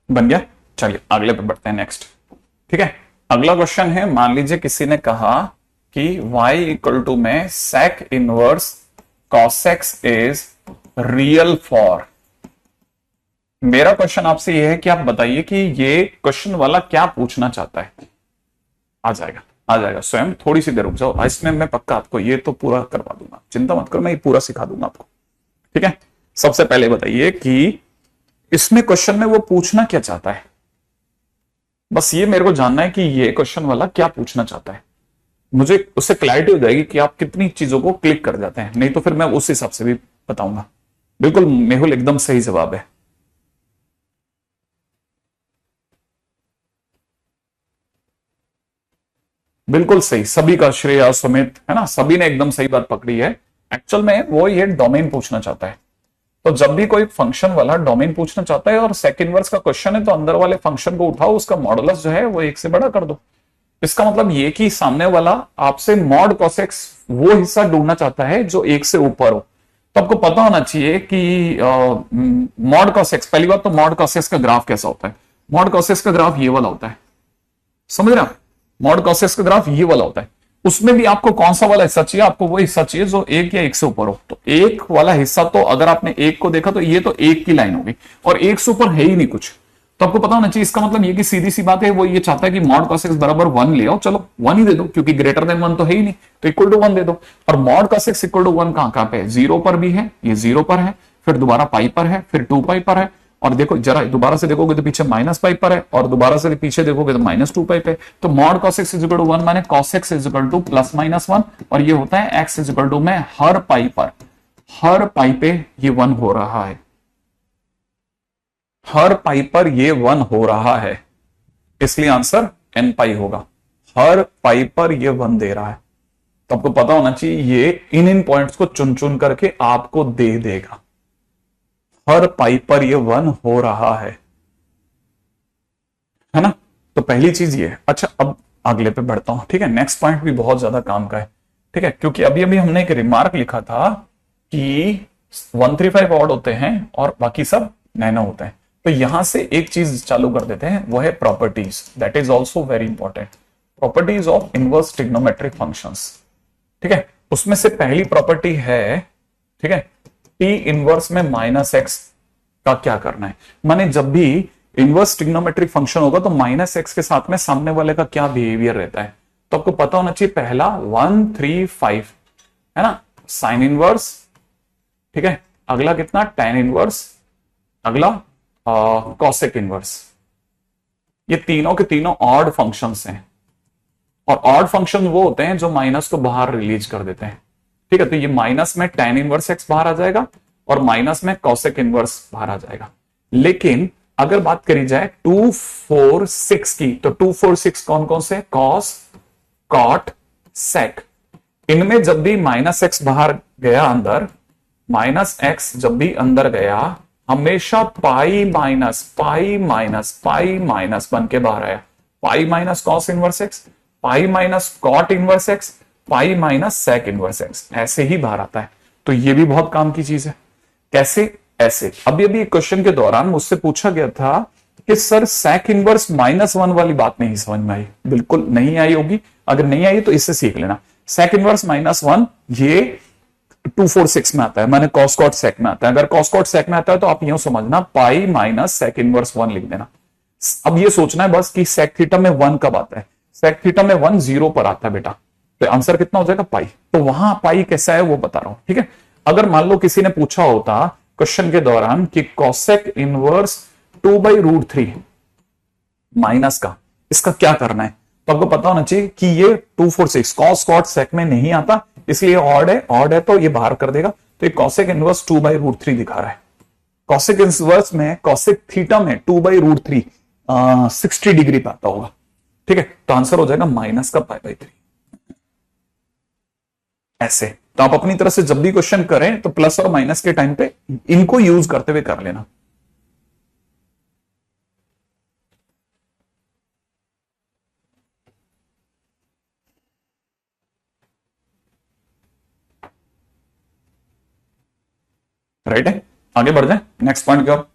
बन गया। चलिए अगले पे बढ़ते हैं, नेक्स्ट, ठीक है। अगला क्वेश्चन है, मान लीजिए किसी ने कहा कि y इक्वल टू में sec inverse cos x is real for. मेरा क्वेश्चन आपसे यह है कि आप बताइए कि ये क्वेश्चन वाला क्या पूछना चाहता है। आ जाएगा, आ जाएगा, स्वयं थोड़ी सी देर रुक जाओ, इसमें मैं पक्का आपको ये तो पूरा करवा दूंगा, चिंता मत करो, मैं ये पूरा सिखा दूंगा आपको, ठीक है। सबसे पहले बताइए कि इसमें क्वेश्चन में वो पूछना क्या चाहता है। बस ये मेरे को जानना है कि ये क्वेश्चन वाला क्या पूछना चाहता है, मुझे उससे क्लैरिटी हो जाएगी कि आप कितनी चीजों को क्लिक कर जाते हैं, नहीं तो फिर मैं उस हिसाब से भी बताऊंगा। बिल्कुल मेहुल एकदम सही जवाब है। बिल्कुल सही, सभी का श्रेय समेत, है ना, सभी ने एकदम सही बात पकड़ी है। एक्चुअल में वो ये डोमेन पूछना चाहता है। तो जब भी कोई फंक्शन वाला डोमेन पूछना चाहता है और सेक इनवर्स का क्वेश्चन है तो अंदर वाले फंक्शन को उठाओ, उसका मॉडुलस जो है वो 1 से बड़ा कर दो। इसका मतलब ये कि सामने वाला आपसे मॉड cos x वो हिस्सा ढूंढना चाहता है जो 1 से ऊपर हो। तो आपको पता होना चाहिए कि मॉड कॉस एक्स, पहली बात तो मॉड कॉस एक्स का ग्राफ कैसा होता है। मॉड कॉस एक्स का ग्राफ ये वाला होता है, समझ रहे आप? मॉड कॉस एक्स का ग्राफ ये वाला होता है। उसमें भी आपको कौन सा वाला हिस्सा चाहिए? आपको वो हिस्सा चाहिए जो एक या एक से ऊपर हो। तो एक वाला हिस्सा, तो अगर आपने एक को देखा तो ये तो एक की लाइन होगी, और एक से ऊपर है ही नहीं कुछ। तो आपको पता होना चाहिए, इसका मतलब ये कि सीधी सी बात है, वो ये चाहता है कि मॉड कॉस एक्स बराबर 1 ले आओ। चलो 1 ही दे दो, क्योंकि ग्रेटर देन 1 तो है ही नहीं, तो इक्वल टू 1 दे दो। और mod cos x equal to 1 कहां पे है? 0 पर भी है, ये 0 पर है, फिर दोबारा पाई पर है, फिर 2 पाई पर है, और देखो जरा दोबारा से देखोगे तो पीछे माइनस पाई पर है, और दोबारा से पीछे देखोगे तो -2 पाई पे। तो mod cos x is equal to 1 माने cos x is equal to ±1, और ये होता है एक्स इज इक्वल टू में हर पाई पे ये 1 हो रहा है, हर पाई पर ये 1 हो रहा है, इसलिए आंसर n पाई होगा। हर पाई पर ये 1 दे रहा है, तो आपको पता होना चाहिए ये इन पॉइंट्स को चुन चुन करके आपको दे देगा। हर पाई पर ये 1 हो रहा है ना? तो पहली चीज ये है। अच्छा, अब अगले पे बढ़ता हूं, ठीक है? नेक्स्ट पॉइंट भी बहुत ज्यादा काम का है, ठीक है? क्योंकि अभी अभी हमने एक रिमार्क लिखा था कि 135 ऑड होते हैं और बाकी सब नैनो होते हैं। तो यहां से एक चीज चालू कर देते हैं, वो है properties. That is also very important, properties of inverse trigonometric functions, ठीक है? उसमें से पहली प्रॉपर्टी है, ठीक है, टी इनवर्स में -x का क्या करना है। माने जब भी इनवर्स ट्रिग्नोमेट्रिक फंक्शन होगा तो -x के साथ में सामने वाले का क्या बिहेवियर रहता है। तो आपको पता होना चाहिए, पहला 1 3 5 है ना, साइन इनवर्स, ठीक है? अगला कितना? टैन इनवर्स, अगला कॉसेक इनवर्स। ये तीनों के तीनों ऑड फंक्शंस हैं, और ऑड फंक्शन वो होते हैं जो माइनस को बाहर रिलीज कर देते हैं, ठीक है? तो ये माइनस में टैन इनवर्स एक्स बाहर आ जाएगा, और माइनस में कॉसेक इनवर्स बाहर आ जाएगा। लेकिन अगर बात करी जाए 2 4 6 की, तो 2 4 6 कौन कौन से? कॉस, कॉट, सेक। इनमें जब भी -x बाहर गया अंदर, -x जब भी अंदर गया, हमेशा पाई माइनस बन के बाहर आया। Pi minus cos inverse x, pi minus cot inverse x, pi minus sec inverse x, ऐसे ही बाहर आता है। तो ये भी बहुत काम की चीज है। कैसे? ऐसे। अभी अभी क्वेश्चन के दौरान मुझसे पूछा गया था कि सर सेक इनवर्स -1 वाली बात नहीं समझ में आई। बिल्कुल नहीं आई होगी, अगर नहीं आई तो इससे सीख लेना। सेक इनवर्स -1 ये 2 4 6 में आता है, माने कॉस कॉट सेक में आता है। अगर कॉस कॉट सेक में आता है तो आप यूं समझना, पाई माइनस सेक इनवर्स 1 लिख देना। अब ये सोचना है बस कि सेक थीटा में 1 कब आता है। सेक थीटा में 1 0 पर आता है बेटा, तो आंसर कितना हो जाएगा? पाई। तो वहां पाई कैसा है वो बता रहा हूं, ठीक है? अगर मान लो किसी ने पूछा होता क्वेश्चन के दौरान कि कॉसेक इनवर्स 2/√3 माइनस का, इसका क्या करना है, तो आपको पता होना चाहिए कि ये 2 4 6 कॉस कॉट सेक में नहीं आता, इसलिए ऑड है तो ये बाहर कर देगा। तो ये कॉसेक इनवर्स 2/√3 दिखा रहा है। कॉसेक इनवर्स में, कॉसेक थीटा में 2/√3 60 डिग्री पे आता होगा, ठीक है? तो आंसर हो जाएगा माइनस का π/3। ऐसे तो आप अपनी तरह से जब भी क्वेश्चन करें तो प्लस और माइनस के टाइम पे इनको यूज करते हुए कर लेना। राइट है? आगे बढ़ जाए नेक्स्ट पॉइंट की ओर।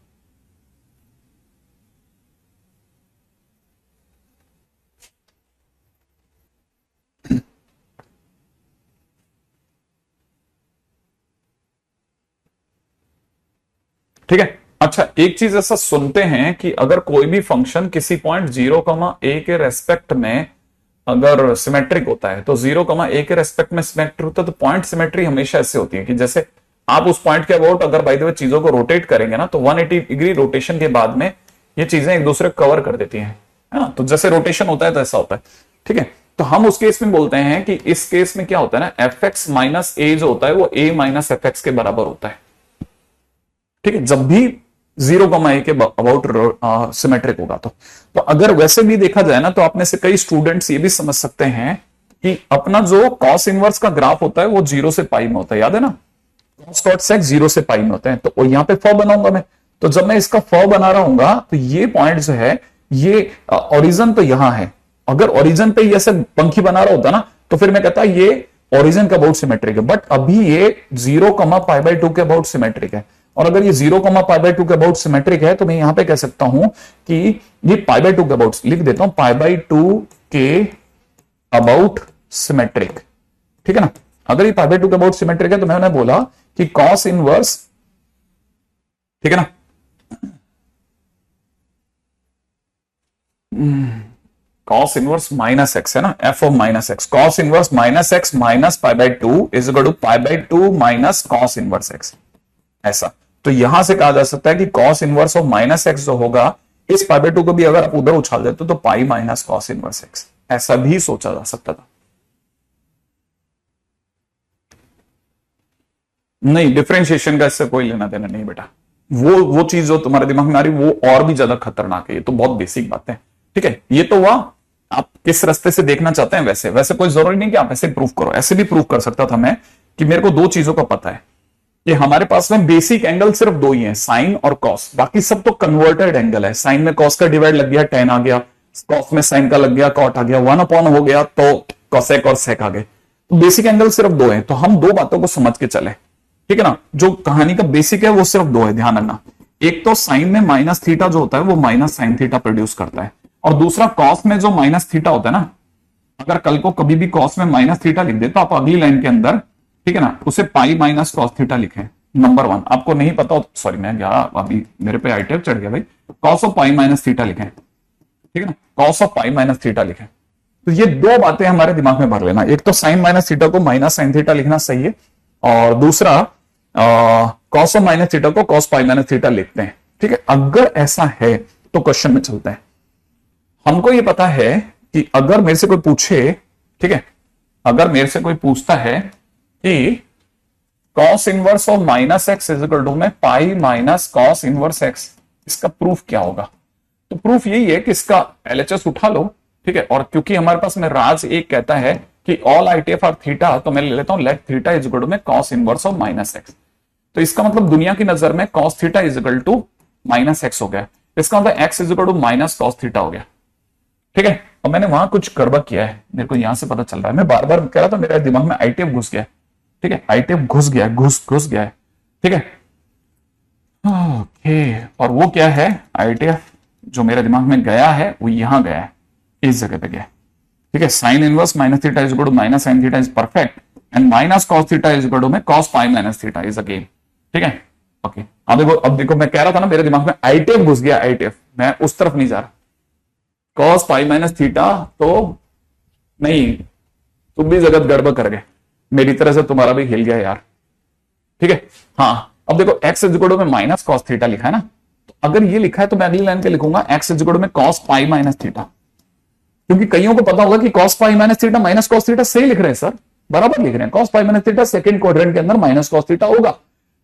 ठीक है? अच्छा, एक चीज ऐसा सुनते हैं कि अगर कोई भी फंक्शन किसी पॉइंट 0,a के रेस्पेक्ट में अगर सिमेट्रिक होता है, तो 0,a के रेस्पेक्ट में सिमेट्रिक होता है, तो पॉइंट सिमेट्री हमेशा ऐसे होती है कि जैसे आप उस पॉइंट के अबाउट अगर बाय द वे चीजों को रोटेट करेंगे ना, तो 180 डिग्री रोटेशन के बाद में ये चीजें एक दूसरे को कवर कर देती हैं, है ना? तो जैसे रोटेशन होता है तो ऐसा होता है, ठीक है? तो हम उस केस में बोलते हैं कि इस केस में क्या होता है ना, fx माइनस a जो होता है वो a माइनस fx के बराबर होता है, ठीक है? जब भी 0,a के अबाउट सिमेट्रिक होगा तो अगर वैसे भी देखा जाए ना, तो आप में से कई स्टूडेंट्स ये भी समझ सकते हैं कि अपना जो कॉस इनवर्स का ग्राफ होता है वो 0 से पाई में होता है, याद है ना? कॉस कॉट सेक 0 से पाई में होते हैं। तो यहाँ पे फ बनाऊंगा मैं, तो जब मैं इसका फ बना रहा हूंगा तो ये पॉइंट जो है, ये ओरिजिन तो यहां है। अगर ओरिजिन पे ऐसे पंखी बना रहा होता ना, तो फिर मैं कहता ये ओरिजिन के अबाउट सिमेट्रिक है, बट अभी ये 0, π/2 के अबाउट सिमेट्रिक है। और अगर ये 0, π/2 के अबाउट सिमेट्रिक है तो मैं यहां पे कह सकता हूं कि ये π/2 के अबाउट, लिख देता हूं π/2 के अबाउट सिमेट्रिक, ठीक है ना। अगर ये π/2 के अबाउट सिमेट्रिक है तो मैंने बोला कि कॉस इनवर्स, ठीक है ना, कॉस इनवर्स माइनस एक्स है ना, f of minus x, cos inverse minus x minus π/2 is equal to π/2 minus cos inverse x, ऐसा। तो यहां से कहा जा सकता है कि cos inverse of minus x जो होगा, इस π/2 को भी अगर आप उधर उछाल देते तो पाई माइनस कॉस इनवर्स एक्स, ऐसा भी सोचा जा सकता था। नहीं, डिफरेंशिएशन का इससे कोई लेना देना नहीं बेटा, वो चीज जो तुम्हारे दिमाग में आ रही वो और भी ज्यादा खतरनाक है, ये तो बहुत बेसिक बात है, ठीक है। ये तो हुआ आप किस रास्ते से देखना चाहते हैं, वैसे कोई जरूरी नहीं कि आप ऐसे प्रूफ करो, ऐसे भी प्रूफ कर सकता था मैं कि मेरे को दो चीजों का पता है कि हमारे पास में बेसिक एंगल सिर्फ दो ही हैं, साइन और कॉस, बाकी सब तो कन्वर्टेड एंगल है। साइन में कॉस का डिवाइड लग गया, tan आ गया, कॉस में साइन का लग गया, कॉट आ गया, 1 हो गया तो कॉसेक और सेक आ गए। तो बेसिक एंगल सिर्फ दो है, तो हम दो बातों को समझ के चले, ठीक है ना। जो कहानी का बेसिक है वो सिर्फ दो है, ध्यान रखना। एक तो साइन में माइनस थीटा जो होता है वो माइनस साइन थीटा प्रोड्यूस करता है, और दूसरा कॉस में जो माइनस थीटा होता है ना, अगर कल को कभी भी कॉस में माइनस थीटा लिख दे तो आप अगली लाइन के अंदर, ठीक है ना, उसे पाई माइनस कॉस थीटा लिखें। नंबर 1 आपको नहीं पता हो, सॉरी मैं गया अभी मेरे पे आईटेप चढ़ गया भाई, cos of pi minus theta लिखें, ठीक है ना, cos of pi minus theta लिखें। तो ये दो बातें हमारे दिमाग में भर लेना, एक तो साइन माइनस थीटा को माइनस साइन थीटा लिखना सही है, और दूसरा कॉस ऑफ माइनस थीटा को कॉस पाई माइनस थीटा लिखते हैं, ठीक है। अगर ऐसा है तो क्वेश्चन में चलते हैं। हमको ये पता है कि अगर मेरे से कोई पूछे, ठीक है, अगर मेरे से कोई पूछता है कि cos inverse of minus x is equal to में pi minus cos inverse x, इसका प्रूफ क्या होगा, तो प्रूफ यही है कि इसका एलएचएस उठा लो, ठीक है। और क्योंकि हमारे पास में राज एक कहता है कि ऑल आईटीएफ आर थीटा, तो मैं ले लेता हूं let theta is equal to में cos inverse of minus x. तो इसका मतलब दुनिया की नजर में cos theta is equal to minus x हो गया, इसका मतलब x is equal to minus cos theta हो गया, ठीक है। और मैंने वहां कुछ गड़बड़ किया है, मेरे को यहां से पता चल रहा है, मैं बार बार कह रहा था मेरे दिमाग में आईटीएफ घुस गया, ठीक है, आईटीएफ घुस गया, घुस गया है, ठीक है। ओके, और वो क्या है, आईटीएफ जो मेरे दिमाग में गया है वो यहां गया है, इस जगह पे गया, ठीक है। Sine inverse minus theta is equal to minus sine theta is perfect, and minus cos theta is equal to में cos pi minus theta is again, ठीक है। ओके, अब देखो मैं कह रहा था ना मेरे दिमाग में आईटीएफ घुस गया, आईटीएफ, मैं उस तरफ नहीं जा रहा, कॉस पाई माइनस थीटा तो नहीं, तुम भी जगत गड़बड़ कर गए, मेरी तरह से तुम्हारा भी हिल गया यार, ठीक है। हाँ, अब देखो एक्स इज इक्वल टू में माइनस कॉस थीटा लिखा है ना, तो अगर ये लिखा है तो मैं अगली लाइन पे लिखूंगा एक्स इज इक्वल टू में कॉस पाई माइनस थीटा, क्योंकि कईयों को पता होगा कि cos pi minus theta minus cos theta सही लिख रहे हैं सर, बराबर लिख रहे हैं, cos pi minus theta second quadrant के अंदर माइनस कॉस थीटा होगा,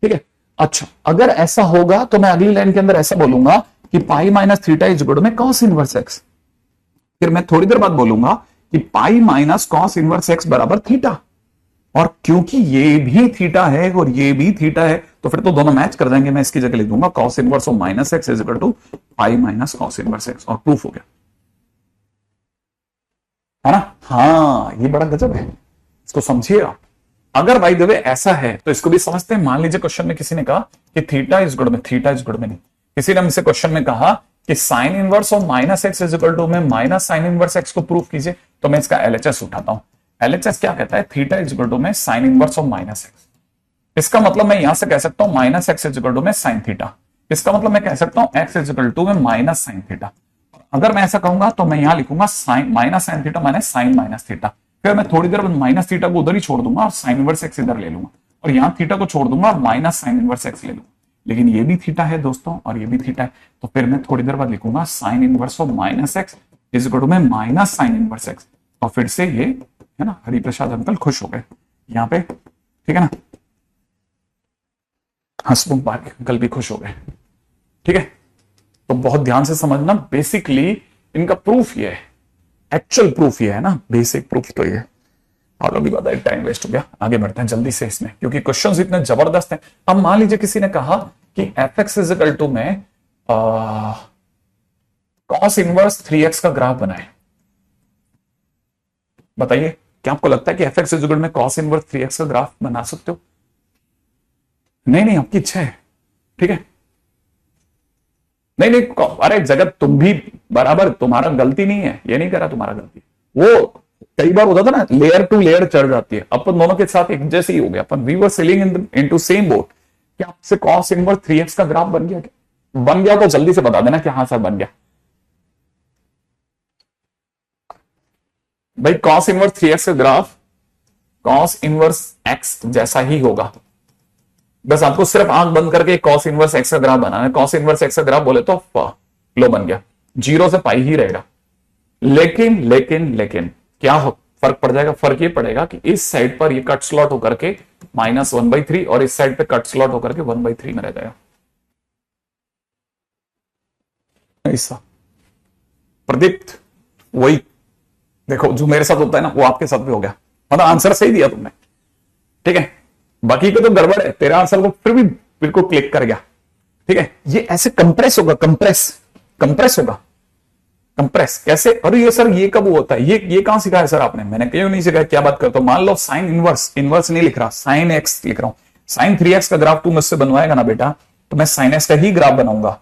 ठीक है। अच्छा, अगर ऐसा होगा तो मैं अगली लाइन के अंदर ऐसा बोलूंगा कि pi minus theta is equal to में कॉस इनवर्स एक्स, फिर मैं थोड़ी देर बाद बोलूंगा कि pi minus cos inverse x बराबर थीटा, और क्योंकि ये भी थीटा है और ये भी थीटा है तो फिर तो दोनों मैच कर जाएंगे, मैं इसकी जगह लिख दूंगा cos inverse of minus x is equal to pi minus cos inverse x, और प्रूफ हो गया, है ना। हाँ, ये बड़ा गजब है, इसको समझिए आप। अगर भाई देवे ऐसा है तो इसको भी समझते हैं। मान लीजिए क्वेश्चन में किसी ने कहा कि थीटा इज गुड में, थीटा इज गुड में नहीं, किसी ने हमसे क्वेश्चन में कहा कि sine inverse of minus x is equal to में माइनस साइन इनवर्स एक्स को प्रूफ कीजिए, तो मैं इसका एलएचएस उठाता हूं। एलएचएस क्या कहता है, थीटा इज इक्वल टू में sine inverse of minus x, इसका मतलब मैं यहां से कह सकता हूं minus x is equal to में साइन थीटा, इसका मतलब मैं कह सकता हूं एक्स इज इक्वल टू में माइनस साइन थीटा। अगर मैं ऐसा कहूंगा तो मैं यहां लिखूंगा sine minus sine theta minus sine minus theta, फिर मैं थोड़ी देर बाद माइनस थीटा को उधर ही छोड़ दूंगा और साइन इनवर्स एक्स इधर ले लूंगा, और यहां थीटा को छोड़ दूंगा और माइनस साइन इनवर्स एक्स ले लूंगा। लेकिन ये भी थीटा है दोस्तों और ये भी थीटा है, तो फिर मैं थोड़ी देर बाद लिखूंगा sine inverse of minus x is equal to में माइनस साइन इनवर्स एक्स, और फिर से ये है ना, हरिप्रसाद अंकल खुश हो गए यहाँ पे, ठीक है ना, हंसमुख पार्क अंकल भी खुश हो गए, ठीक है। तो बहुत ध्यान से समझना, बेसिकली इनका प्रूफ ये है, एक्चुअल प्रूफ ये है ना, बेसिक प्रूफ तो ये। और अभी बात है, टाइम वेस्ट हो गया, आगे बढ़ते हैं जल्दी से इसमें, क्योंकि क्वेश्चंस इतने जबरदस्त हैं। अब मान लीजिए किसी ने कहा कि f x is equal to में कॉस इनवर्स 3x का ग्राफ बनाए, बताइए क्या आपको लगता है कि एफ एक्स इक्वल में कॉस इनवर्स 3x का ग्राफ बना सकते हो? नहीं नहीं, आपकी इच्छा है, ठीक है। नहीं नहीं, अरे जगत तुम भी बराबर, तुम्हारा गलती नहीं है, ये नहीं करा तुम्हारा गलती। वो कई बार होता था ना, लेयर टू लेयर चढ़ जाती है, अपन दोनों के साथ एक जैसे ही हो गया, अपन we were sailing into same boat. क्या आपसे कॉस इनवर्स 3x का ग्राफ बन गया? क्या बन गया तो जल्दी से बता देना कि हाँ सर बन गया। भाई कॉस इनवर्स 3x का ग्राफ कॉस इनवर्स x जैसा ही होगा। बस आपको सिर्फ आंख बंद करके कॉस इनवर्स x का ग्राफ बनाना है। कॉस इनवर्स x का ग्राफ बोले तो लो बन गया, 0 से पाई ही रहेगा। लेकिन लेकिन लेकिन क्या हो फर्क पड़ जाएगा? फर्क ये पड़ेगा कि इस साइड पर ये कट स्लॉट होकर के -1/3 और इस साइड पे कट स्लॉट होकर के 1/3 में रह जाएगा। ऐसा प्रदीप्त वही देखो जो मेरे साथ होता है ना, वो आपके साथ भी हो गया। मतलब आंसर सही दिया तुमने, ठीक है, बाकी को तो गड़बड़ है, तेरा आंसर को फिर भी बिल्कुल क्लिक कर गया, ठीक है। ये ऐसे कंप्रेस होगा, कंप्रेस होगा। कंप्रेस कैसे? अरे ये सर ये कब होता है? ये कहां सिखाया सर आपने? मैंने क्यों नहीं सिखाया, क्या बात करता हूं। मान लो साइन इनवर्स नहीं लिख रहा, साइन एक्स लिख रहा हूं। साइन 3x का ग्राफ तू मुझसे बनवाएगा ना बेटा, तो मैं साइन एक्स का ही ग्राफ बनाऊंगा,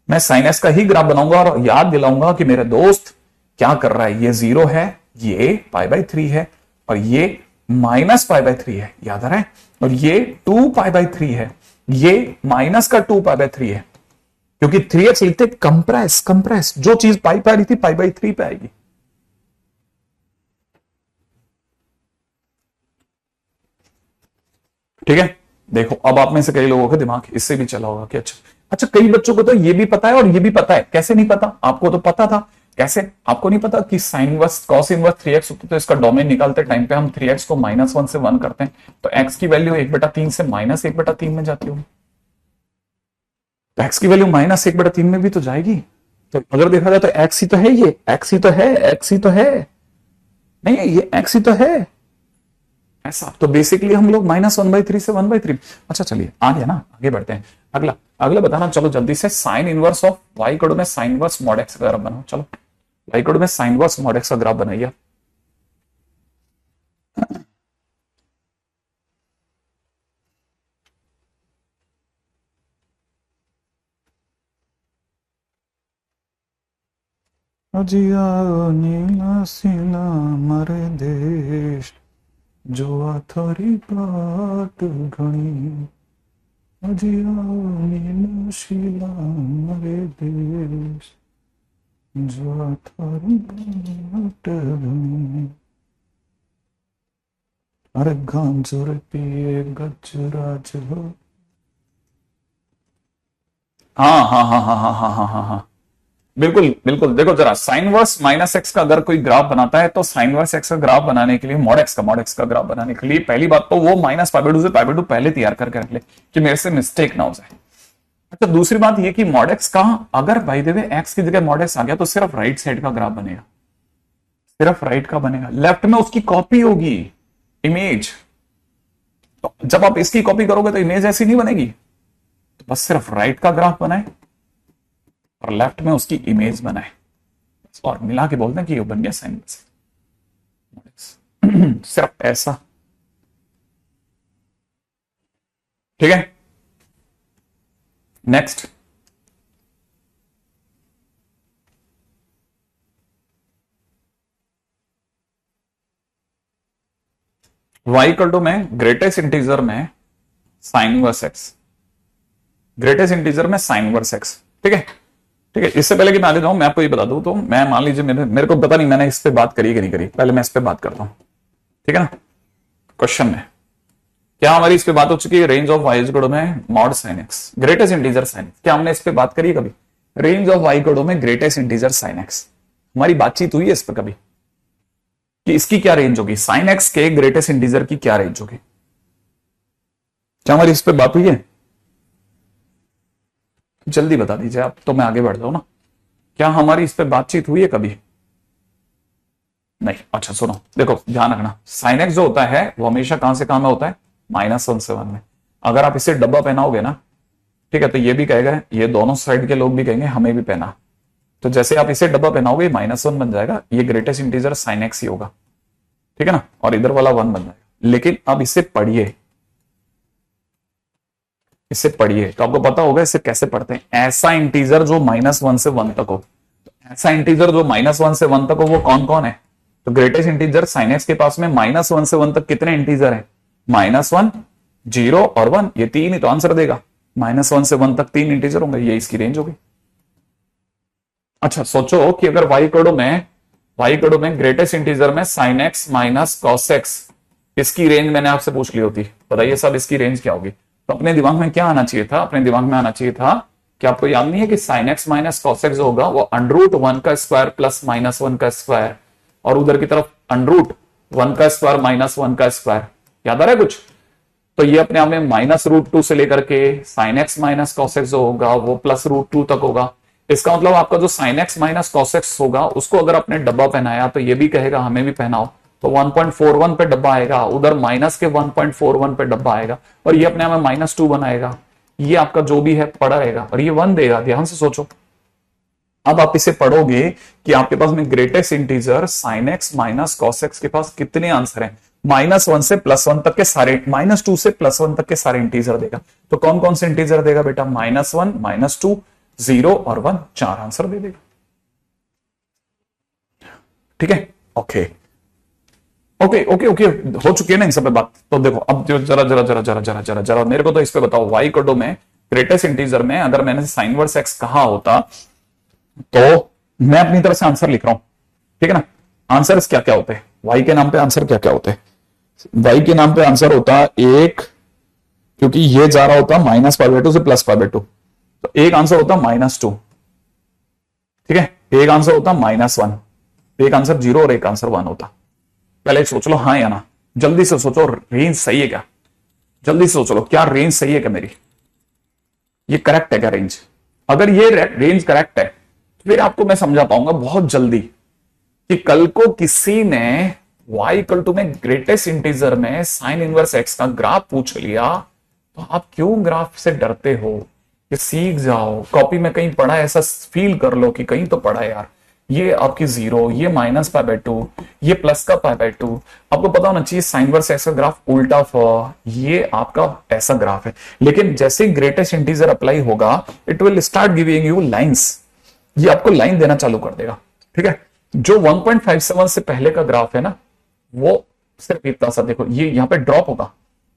मैं साइन एक्स का ही ग्राफ बनाऊंगा और याद दिलाऊंगा कि मेरे दोस्त क्या कर रहा है। ये 0 है, ये π/3 है और ये -π/3 है, याद आ रहा है। और ये 2π/3 है, ये माइनस का 2π/3 है, क्योंकि 3x लिखते कंप्रेस, जो चीज पाई पे आ रही थी π/3 पे आएगी। ठीक है, देखो अब आप में से कई लोगों का दिमाग इससे भी चला होगा कि अच्छा कई बच्चों को तो ये भी पता है और ये भी पता है। कैसे नहीं पता? आपको तो पता था, कैसे आपको नहीं पता कि sine inverse cos inverse 3x होता है, तो इसका डोमेन निकालते टाइम पे हम 3x को -1 से 1 करते हैं, तो x की वैल्यू 1/3 से -1/3 में जाती होगी। तो x की वैल्यू -1/3 में भी तो जाएगी। तो अगर देखा जाए तो x ही तो है, ये x ही तो है, x ही तो है, नहीं ये x ही तो है ऐसा। तो बेसिकली हम लोग -1/3 से 1/3। अच्छा चलिए आ गया ना, आगे बढ़ते हैं। अगला बताना चलो जल्दी से। साइन इनवर्स ऑफ y कड़ो में साइन इनवर्स मॉड x का ग्राफ बनाओ। चलो y कड़ो में साइन इनवर्स मॉड x का ग्राफ बनाइए। अजिया नीला सीला मरे देश जो थारी बात घणी, अजिया नीला शीला मरे देश जो थारी बात घणी। अरे गांजर पिए गजराज हो। हाँ हाँ हाँ हाँ हाँ हाँ हाँ हाँ हाँ बिल्कुल बिल्कुल। देखो जरा साइन वर्स -x का अगर कोई ग्राफ बनाता है तो साइन वर्स x का ग्राफ बनाने के लिए मॉड x का ग्राफ बनाने के लिए पहली बात तो वो -π/2 से π/2 पहले तैयार करके रख ले कि मेरे से मिस्टेक ना हो जाए। अच्छा दूसरी बात ये कि मॉड x का अगर बाय द वे x की जगह मॉड x आ गया तो सिर्फ राइट साइड का ग्राफ बनेगा, सिर्फ राइट का बनेगा, लेफ्ट में उसकी कॉपी होगी इमेज। तो जब आप इसकी कॉपी करोगे तो इमेज ऐसी नहीं बनेगी, तो बस सिर्फ राइट का ग्राफ बनाए और लेफ्ट में उसकी इमेज बनाए और मिला के बोलते हैं कि ये बन गया साइन सिर्फ ऐसा। ठीक है नेक्स्ट। y इक्वल टू में ग्रेटेस्ट इंटीजर में sine inverse x, greatest integer में साइन इनवर्स x। ठीक है ठीक है। इससे पहले कि मैं आगे जाऊं मैं आपको ये बता दूं, तो मैं मान लीजिए मेरे को पता नहीं मैंने इस पे बात करी कि नहीं करी, पहले मैं इस पे बात करता हूं। ठीक है ना। क्वेश्चन में क्या हमारी इस पे बात हो चुकी है? रेंज ऑफ वाई इक्वल में mod sine x, greatest integer sine x. क्या हमने इस पे बात करी कभी? रेंज ऑफ वाई इक्वल में ग्रेटेस्ट इंटीजर साइन एक्स, हमारी बातचीत हुई है इस पर कभी कि इसकी क्या रेंज होगी? साइन एक्स के ग्रेटेस्ट इंटीजर की क्या रेंज होगी? क्या हमारी इस पे बात हुई है? जल्दी बता दीजिए आप, तो मैं आगे बढ़ जाऊं ना। क्या हमारी इस पे बातचीत हुई है कभी? नहीं। अच्छा सुनो, देखो ध्यान रखना, साइन एक्स जो होता है वो हमेशा कहां से कहां में होता है? -1 से 1 में। अगर आप इसे डब्बा पहनाओगे ना, ठीक है, तो ये भी कहेगा, ये दोनों साइड के लोग भी कहेंगे हमें भी पहना। तो जैसे आप इसे डब्बा पहनाओगे -1 बन जाएगा, ये ग्रेटेस्ट इंटीजर साइन एक्स ही होगा। ठीक है ना, और इधर वाला 1 बन जाएगा। लेकिन अब इसे पढ़िए, इसे पढ़िए तो आपको पता होगा इसे कैसे पढ़ते हैं। ऐसा इंटीजर जो -1 से 1 तक हो, ऐसा इंटीजर जो -1 से 1 तक हो वो कौन कौन है? तो ग्रेटेस्ट इंटीजर sin x के पास में -1 से 1 तक कितने इंटीजर है? -1, 0 और 1, ये तीन ही तो आंसर देगा। -1 से 1 तक 3 इंटीजर होंगे, ये इसकी रेंज होगी। अच्छा सोचो कि अगर y इक्वल में ग्रेटेस्ट इंटीजर में sin x minus cos x, इसकी रेंज मैंने आपसे पूछ ली होती, बताइए सब इसकी रेंज क्या होगी? तो अपने दिमाग में क्या आना चाहिए था? अपने दिमाग में आना चाहिए था कि आपको याद नहीं है कि sin x minus cos x होगा वो √1 का स्क्वायर प्लस -1 का स्क्वायर, और उधर की तरफ √1 का स्क्वायर -1 का स्क्वायर, याद आ रहा है कुछ? तो ये अपने आप में -√2 से लेकर के sin x minus cos x जो होगा वो +√2 तक होगा। इसका मतलब आपका जो sin x minus cos x होगा उसको अगर आपने डब्बा पहनाया तो ये भी कहेगा हमें भी पहनाओ, तो 1.41 पे डब्बा आएगा, उधर माइनस के 1.41 पे डब्बा आएगा, और ये अपने आप में -2 बनाएगा। ये आपका जो भी है पड़ा रहेगा और ये 1 देगा। ध्यान से सोचो, अब आप इसे पढ़ोगे कि आपके पास में greatest integer sin x minus cos x के पास कितने आंसर हैं? -1 से +1 तक के सारे, -2 से +1 तक के सारे इंटीजर देगा। तो कौन कौन से इंटीजर देगा बेटा? -1, -2, 0 और 1, 4 आंसर दे देगा। ठीक है, ओके ओके ओके ओके, हो चुकी है ना इन सब पे बात? तो देखो अब जो जरा जरा जरा जरा जरा जरा जरा मेरे को तो इस पे बताओ, y इक्वल में ग्रेटेस्ट इंटीजर में अगर मैंने sin इनवर्स x कहा होता तो मैं अपनी तरफ से आंसर लिख रहा हूं, ठीक है ना। आंसर क्या क्या होते हैं y के नाम पे? आंसर क्या क्या होते हैं? y के नाम पे आंसर होता एक, क्योंकि ये जा रहा होता -π/2 से +π/2, तो एक आंसर होता -2, ठीक है। एक आंसर होता -1, एक आंसर 0 और एक आंसर 1 होता। पहले सोच लो हाँ या ना, जल्दी से सोचो रेंज सही है क्या? जल्दी से सोच लो क्या रेंज सही है क्या मेरी? ये करेक्ट है क्या रेंज? अगर ये रेंज करेक्ट है तो फिर आपको मैं समझा पाऊंगा बहुत जल्दी कि कल को किसी ने y इक्वल टू में ग्रेटेस्ट इंटीजर में sin इनवर्स x का ग्राफ पूछ लिया तो आप क्यों ग्राफ से डरते हो? ये सीख जाओ, कॉपी में कहीं पढ़ा है ऐसा फील कर लो कि कहीं तो पढ़ा है यार। ये आपकी 0, ये -π/2, ये प्लस का π/2, आपको पता होना चाहिए sin इनवर्स x का ग्राफ उल्टा ये आपका ऐसा ग्राफ है। लेकिन जैसे ग्रेटेस्ट इंटीजर अप्लाई होगा it will start giving you lines, ये आपको लाइन देना चालू कर देगा, ठीक है। जो 1.57 से पहले का ग्राफ है ना वो सिर्फ इतना सा देखो, ये यहां पे ड्रॉप होगा,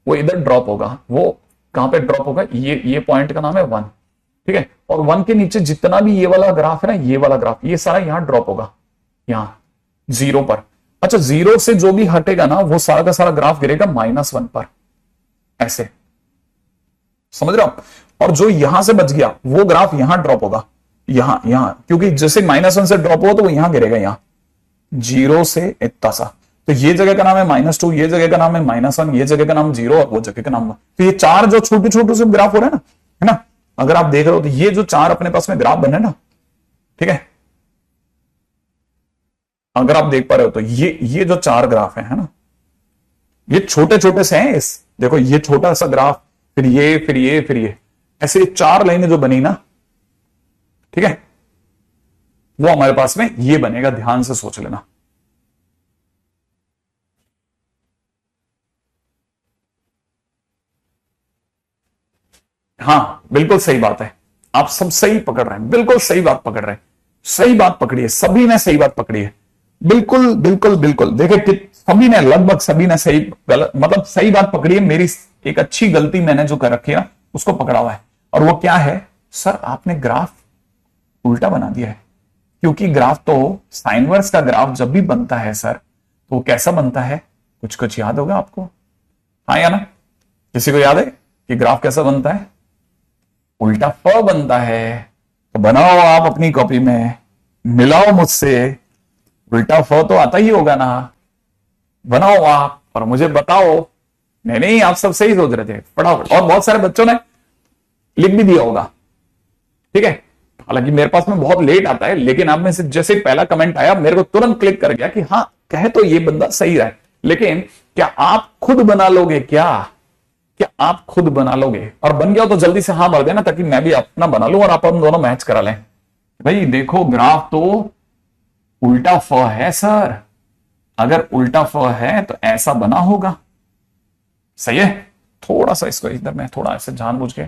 वो इधर ड्रॉप होगा, वो कहां पे ड्रॉप होगा? ये पॉइंट का नाम है 1, ठीक है। और 1 के नीचे जितना भी ये वाला ग्राफ है ना, ये वाला ग्राफ, ये सारा यहां ड्रॉप होगा, यहां 0 पर। अच्छा 0 से जो भी हटेगा ना वो सारा का सारा ग्राफ गिरेगा -1 पर, ऐसे, समझ रहे हो? और जो यहां से बच गया वो ग्राफ यहां ड्रॉप होगा, यहां क्योंकि जैसे -1 से ड्रॉप हो तो वो यहां गिरेगा, यहां 0 से इतना सा। तो ये जगह का नाम है -2, ये जगह का नाम है -1, ये जगह का नाम 0 और वो जगह का नाम 1। तो ये 4 जो छोटे छोटे से ग्राफ हो रहे हैं ना, है ना, अगर आप देख रहे हो तो ये जो 4 अपने पास में ग्राफ बने ना, ठीक है, अगर आप देख पा रहे हो तो ये जो 4 ग्राफ है ना, ये छोटे छोटे से हैं। इस देखो ये छोटा सा ग्राफ, फिर ये फिर ये फिर ये, ऐसे 4 लाइनें जो बनी ना, ठीक है, वो हमारे पास में ये बनेगा। ध्यान से सोच लेना। हाँ बिल्कुल सही बात है, आप सब सही पकड़ रहे हैं, बिल्कुल सही बात पकड़ रहे हैं, सही बात पकड़ी है, सभी ने सही बात पकड़ी है, बिल्कुल बिल्कुल बिल्कुल। देखिए सभी ने, लगभग सभी ने सही मतलब सही बात पकड़ी है। मेरी एक अच्छी गलती मैंने जो कर रखी है उसको पकड़ा हुआ है, और वो क्या है? सर आपने ग्राफ उल्टा बना दिया है, क्योंकि ग्राफ तो साइन इनवर्स का ग्राफ जब भी बनता है सर तो वो कैसा बनता है? कुछ कुछ याद होगा आपको, हाँ या ना? किसी को याद है कि ग्राफ कैसा बनता है? उल्टा फ बनता है। तो बनाओ आप अपनी कॉपी में, मिलाओ मुझसे, उल्टा फ तो आता ही होगा ना, बनाओ आप और मुझे बताओ। नहीं आप सब सही सोच रहे थे, फटाफट। और बहुत सारे बच्चों ने लिख भी दिया होगा, ठीक है। हालांकि मेरे पास में बहुत लेट आता है, लेकिन आप में से जैसे पहला कमेंट आया मेरे को तुरंत क्लिक कर गया कि हाँ कहे तो ये बंदा सही रहा है। लेकिन क्या आप खुद बना लोगे? क्या आप खुद बना लोगे? और बन गया तो जल्दी से हाँ भर देना, ताकि मैं भी अपना बना लूं और आप हम दोनों मैच करा लें। भाई देखो ग्राफ तो उल्टा फ है सर, अगर उल्टा फ है तो ऐसा बना होगा, सही है। थोड़ा सा इसको इधर में थोड़ा ऐसे जानबूझ के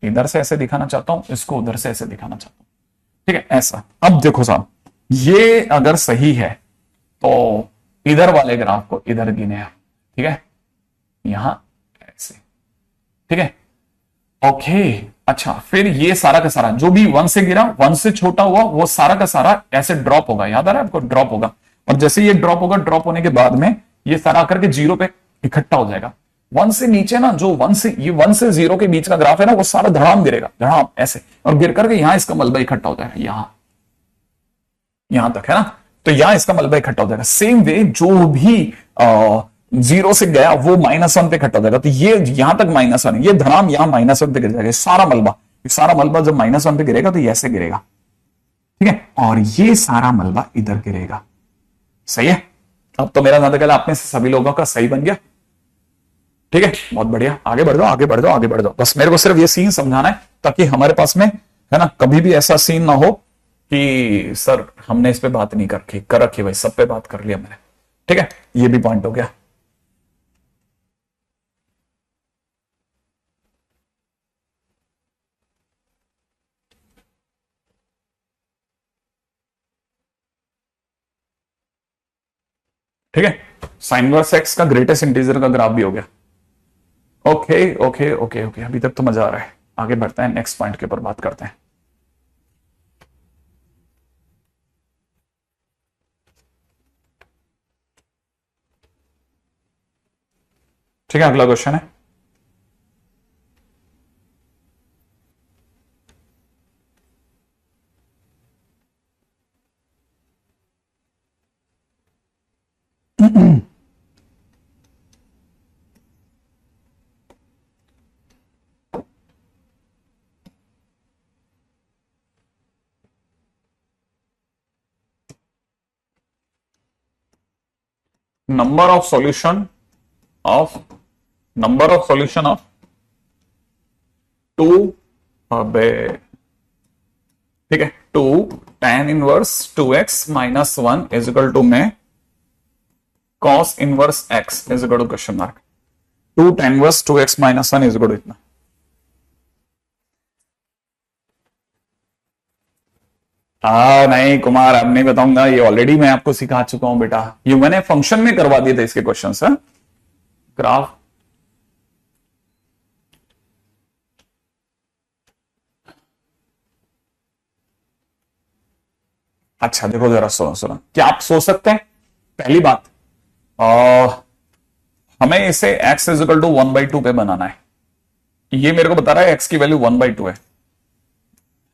इधर से ऐसे दिखाना चाहता हूं, इसको उधर से ऐसे दिखाना चाहता हूं, ठीक है ऐसा। अब देखो साहब, ये अगर सही है तो इधर वाले ग्राफ को इधर गिने, ठीक है, यहां ऐसे, ठीक है, ओके। अच्छा, फिर ये सारा का सारा जो भी 1 से गिरा, 1 से छोटा हुआ, वो सारा का सारा ऐसे ड्रॉप होगा, याद आ रहा है आपको, ड्रॉप होगा। और जैसे ये ड्रॉप होगा, ड्रॉप होने के बाद में ये सारा आकर के 0 पे इकट्ठा हो जाएगा। 1 से नीचे ना, जो 1 से ये 1 से 0 के बीच का ग्राफ है ना, वो सारा धड़ाम गिरेगा, धड़ाम ऐसे, और गिर करके यहां इसका मलबा इकट्ठा हो जाएगा, यहां तक है ना, तो यहां इसका मलबा इकट्ठा हो जाएगा। सेम वे जो भी 0 से गया वो -1 पे इकट्ठा हो जाएगा, तो ये यहां तक -1 है, ये धड़ाम यहां -1 पे गिर जाएगा, सारा मलबा जब -1 पे गिरेगा तो ये ऐसे गिरेगा, ठीक है, और ये सारा मलबा इधर गिरेगा, सही है। अब तो मेरा ज्यादा आप में से सभी लोगों का सही बन गया, ठीक है, बहुत बढ़िया। आगे बढ़ जाओ, आगे बढ़ जाओ, आगे बढ़ जाओ। बस मेरे को सिर्फ ये सीन समझाना है ताकि हमारे पास में है ना कभी भी ऐसा सीन ना हो कि सर हमने इस पे बात नहीं कर रखी भाई, सब पे बात कर लिया मैंने, ठीक है, ये भी पॉइंट हो गया। ठीक है, साइन इनवर्स एक्स का ग्रेटेस्ट इंटीजर का ग्राफ भी हो गया। ओके ओके ओके ओके, अभी तक तो मजा आ रहा है। आगे बढ़ते हैं, नेक्स्ट पॉइंट के ऊपर बात करते हैं। ठीक है, अगला क्वेश्चन है number of solution of 2 ठीक है, 2 tan inverse 2x - 1 is equal to में cos inverse x is equal to question mark. 2 tan inverse 2x - 1 is equal to इतना। नहीं कुमार, अब नहीं बताऊंगा, ये ऑलरेडी मैं आपको सिखा चुका हूं बेटा, ये मैंने फंक्शन में करवा दिए थे इसके क्वेश्चन है। ग्राफ अच्छा देखो जरा, सुनो क्या आप सोच सकते हैं, पहली बात हमें इसे x इज इक्वल टू 1/2 पे बनाना है। ये मेरे को बता रहा है x की वैल्यू 1/2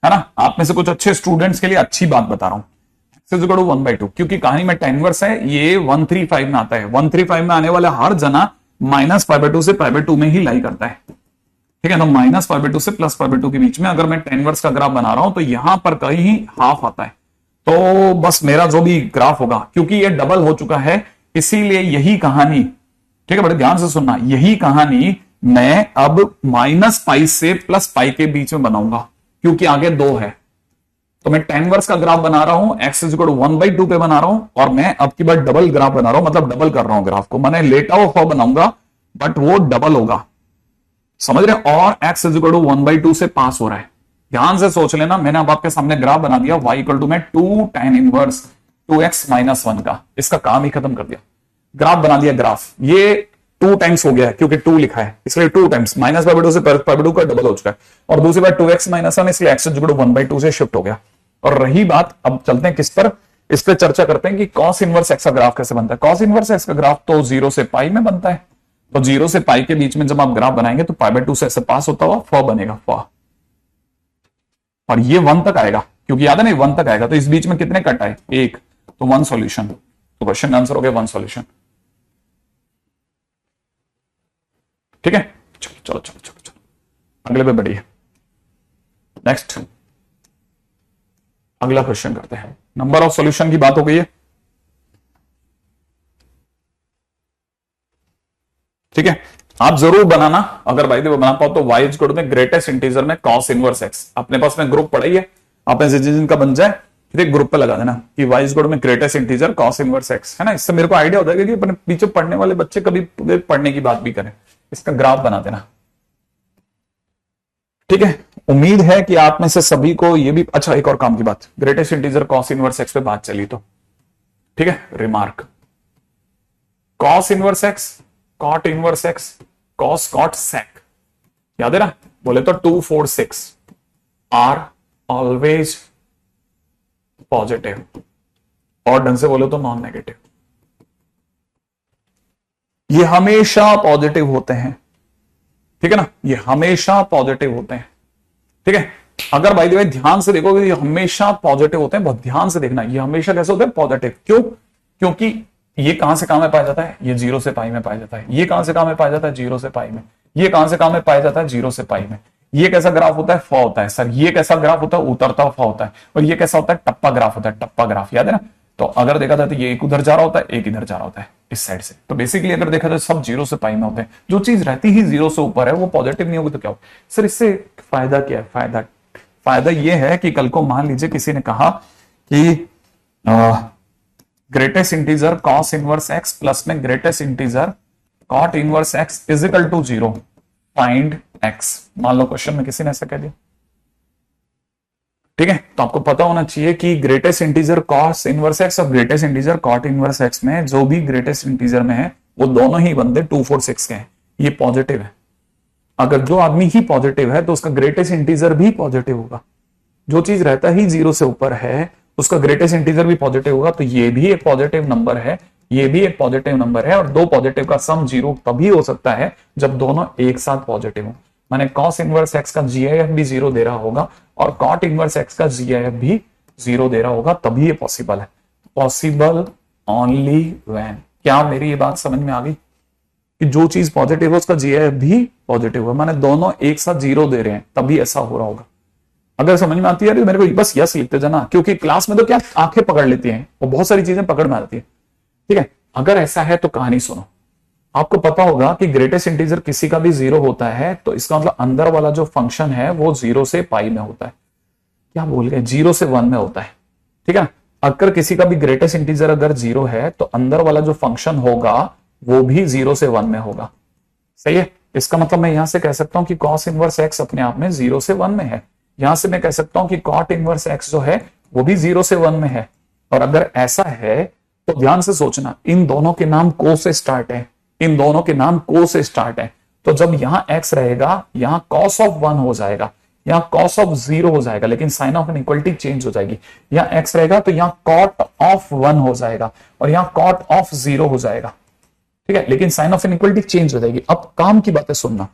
है ना। आप में से कुछ अच्छे स्टूडेंट्स के लिए अच्छी बात बता रहा हूं, x इज इक्वल टू 1/2, क्योंकि कहानी में tan इनवर्स है, ये 135 में आता है। 135 में आने वाला हर जना -π/2 से π/2 में ही लाई करता है, ठीक है ना। -π/2 से +π/2 के बीच में अगर मैं tan इनवर्स का ग्राफ बना रहा हूं तो यहां पर कहीं हाफ आता है, तो बस मेरा जो भी ग्राफ होगा, क्योंकि ये डबल हो चुका है, इसीलिए यही कहानी, ठीक है, बड़े ध्यान से सुनना, यही कहानी मैं अब -π से +π के बीच में बनाऊंगा, क्योंकि आगे 2 है। तो मैं tan इनवर्स का ग्राफ बना रहा हूं, x इज इक्वल टू 1/2 पे बना रहा हूं, और मैं अब की बार डबल ग्राफ बना रहा हूं, मतलब डबल कर रहा हूं ग्राफ को, मैंने लेटा हुआ फॉर्म बनाऊंगा बट वो डबल होगा, समझ रहे। और x इज इक्वल टू 1/2 से पास हो रहा है, ध्यान से सोच लेना। मैंने अब आपके सामने ग्राफ बना दिया, y इक्वल टू में 2 tan इनवर्स 2x - 1 का, इसका काम ही खत्म कर दिया, ग्राफ बना दिया। ग्राफ ये 2 टाइम्स हो गया है, क्योंकि 2 लिखा है, इसलिए 2 टाइम्स -π/2 से π/2 का डबल हो चुका है, और दूसरी बात 2x - 1, इसलिए x इज इक्वल टू 1/2 से शिफ्ट हो गया। और रही बात, अब चलते हैं किस पर, इस पर चर्चा करते हैं कि cos इनवर्स x का ग्राफ कैसे बनता है। cos इनवर्स x का ग्राफ तो 0 से π में बनता है, तो 0 से π के बीच में जब आप ग्राफ बनाएंगे तो π/2 से ऐसे पास होता हुआ फ बनेगा, फ, और ये 1 तक आएगा, क्योंकि याद है ना 1 तक आएगा, तो इस बीच में कितने कट आए, 1, तो 1 सॉल्यूशन, तो क्वेश्चन आंसर हो गया 1 सॉल्यूशन। ठीक है, चलो चलो चलो चलो चलो अगले पे बढ़िए। नेक्स्ट अगला क्वेश्चन करते हैं, नंबर ऑफ सॉल्यूशन की बात हो गई है, ठीक है। आप जरूर बनाना, अगर भाई वो बना पाओ तो y इक्वल टू में ग्रेटेस्ट इंटीजर में cos इनवर्स x, अपने पास में ग्रुप पड़ा ही है, आप ऐसे जिनका बन जाए फिर एक ग्रुप पे लगा देना कि वाई इज गुड में greatest integer cos inverse x, है ना। इससे मेरे को आइडिया होता है कि अपने पीछे पढ़ने वाले बच्चे कभी पढ़ने की बात भी करें। इसका ग्राफ बना देना, ठीक है। उम्मीद है कि आप में से सभी को ये भी अच्छा। एक और काम की बात, greatest integer cos inverse x पे बात चली तो ठीक है। Remark, cos inverse x, cot inverse x, cos cot sec, याद है ना। बोले तो 2, 4, 6 आर ऑलवेज पॉजिटिव, और ढंग से बोले तो नॉन नेगेटिव। ये हमेशा पॉजिटिव होते हैं, ठीक है ना। ये हमेशा पॉजिटिव होते हैं, ठीक है। अगर भाई भाई ध्यान से देखोगे, ये हमेशा पॉजिटिव होते हैं। बहुत ध्यान से देखना, ये हमेशा कैसे होते हैं? पॉजिटिव। क्यों? क्योंकि ये कहां से कहां में पाया जाता है? ये 0 से पाई में पाया जाता है। ये कहां से कहां में पाया जाता है? 0 से पाई में। ये कहां से कहां में पाया जाता है? 0 से पाई में। ये कैसा ग्राफ होता है? फॉ होता है सर। ये कैसा ग्राफ होता है? उतरता फॉ होता है। और ये कैसा होता है? टप्पा ग्राफ होता है। टप्पा ग्राफ, याद है ना। तो अगर देखा जाए तो ये एक उधर जा रहा होता है, एक इधर जा रहा होता है इस साइड से। तो बेसिकली अगर देखा जाए सब 0 से पाई में होते हैं। जो चीज रहती ही 0 से ऊपर है वो पॉजिटिव नहीं होगी तो क्या हो सर? इससे फायदा क्या है? फायदा ये है कि कल को मान लीजिए किसी ने कहा कि greatest integer cos inverse x plus में greatest integer cot inverse x is equal to 0, find x. मान लो क्वेश्चन में किसी ने ऐसा कह दिया, ठीक है। तो आपको पता होना चाहिए कि greatest integer cos inverse x और greatest integer cot inverse x में जो भी ग्रेटेस्ट इंटीजर में है वो दोनों ही बंदे 2, 4, 6 के हैं। ये पॉजिटिव है। अगर जो आदमी ही पॉजिटिव है तो उसका ग्रेटेस्ट इंटीजर भी पॉजिटिव होगा। जो चीज रहता ही 0 से ऊपर है उसका ग्रेटेस्ट इंटीजर भी पॉजिटिव होगा। तो ये भी एक पॉजिटिव नंबर है, ये भी एक पॉजिटिव नंबर है। और दो पॉजिटिव का सम 0 तभी हो सकता है जब दोनों एक साथ पॉजिटिव हो। माने कॉस इनवर्स एक्स का जीआईएफ भी 0 दे रहा होगा और कॉट इनवर्स एक्स का जीआईएफ भी 0 दे रहा होगा, तभी ये पॉसिबल है। Possible only when. क्या मेरी ये बात समझ में आ गई कि जो चीज पॉजिटिव है उसका जीआईएफ भी पॉजिटिव है, माने दोनों एक साथ 0 दे रहे हैं तभी ऐसा हो रहा होगा। अगर समझ में आती है तो मेरे को बस यस लिखते जाना, क्योंकि क्लास में तो क्या आंखें पकड़ लेती हैं, वो बहुत सारी चीजें पकड़ में आती है, ठीक है। अगर ऐसा है तो कहानी सुनो। आपको पता होगा कि ग्रेटेस्ट इंटीजर किसी का भी 0 होता है तो इसका मतलब अंदर वाला जो फंक्शन है वो 0 से पाई में होता है। क्या बोल गए? 0 से 1 में होता है, ठीक है। अगर किसी का भी ग्रेटेस्ट इंटीजर अगर 0 है तो अंदर वाला जो फंक्शन होगा वो भी 0 से 1 में होगा, सही है। इसका मतलब मैं यहां से कह सकता हूं कि कॉस इनवर्स एक्स अपने आप में 0 से 1 में है। यहां से मैं कह सकता हूं कि कॉट इनवर्स एक्स जो है वो भी 0 से 1 में है। और अगर ऐसा है तो ध्यान से सोचना, इन दोनों के नाम को से स्टार्ट है, इन दोनों के नाम को से स्टार्ट है। तो जब यहां x रहेगा यहां cos ऑफ 1 हो जाएगा, यहां cos ऑफ 0 हो जाएगा, लेकिन साइन ऑफ इनइक्वालिटी चेंज हो जाएगी। यहां x रहेगा तो यहां cot ऑफ 1 हो जाएगा और यहां cot ऑफ 0 हो जाएगा, ठीक है, लेकिन साइन ऑफ इनइक्वालिटी चेंज हो जाएगी। अब काम की बातें सुनना।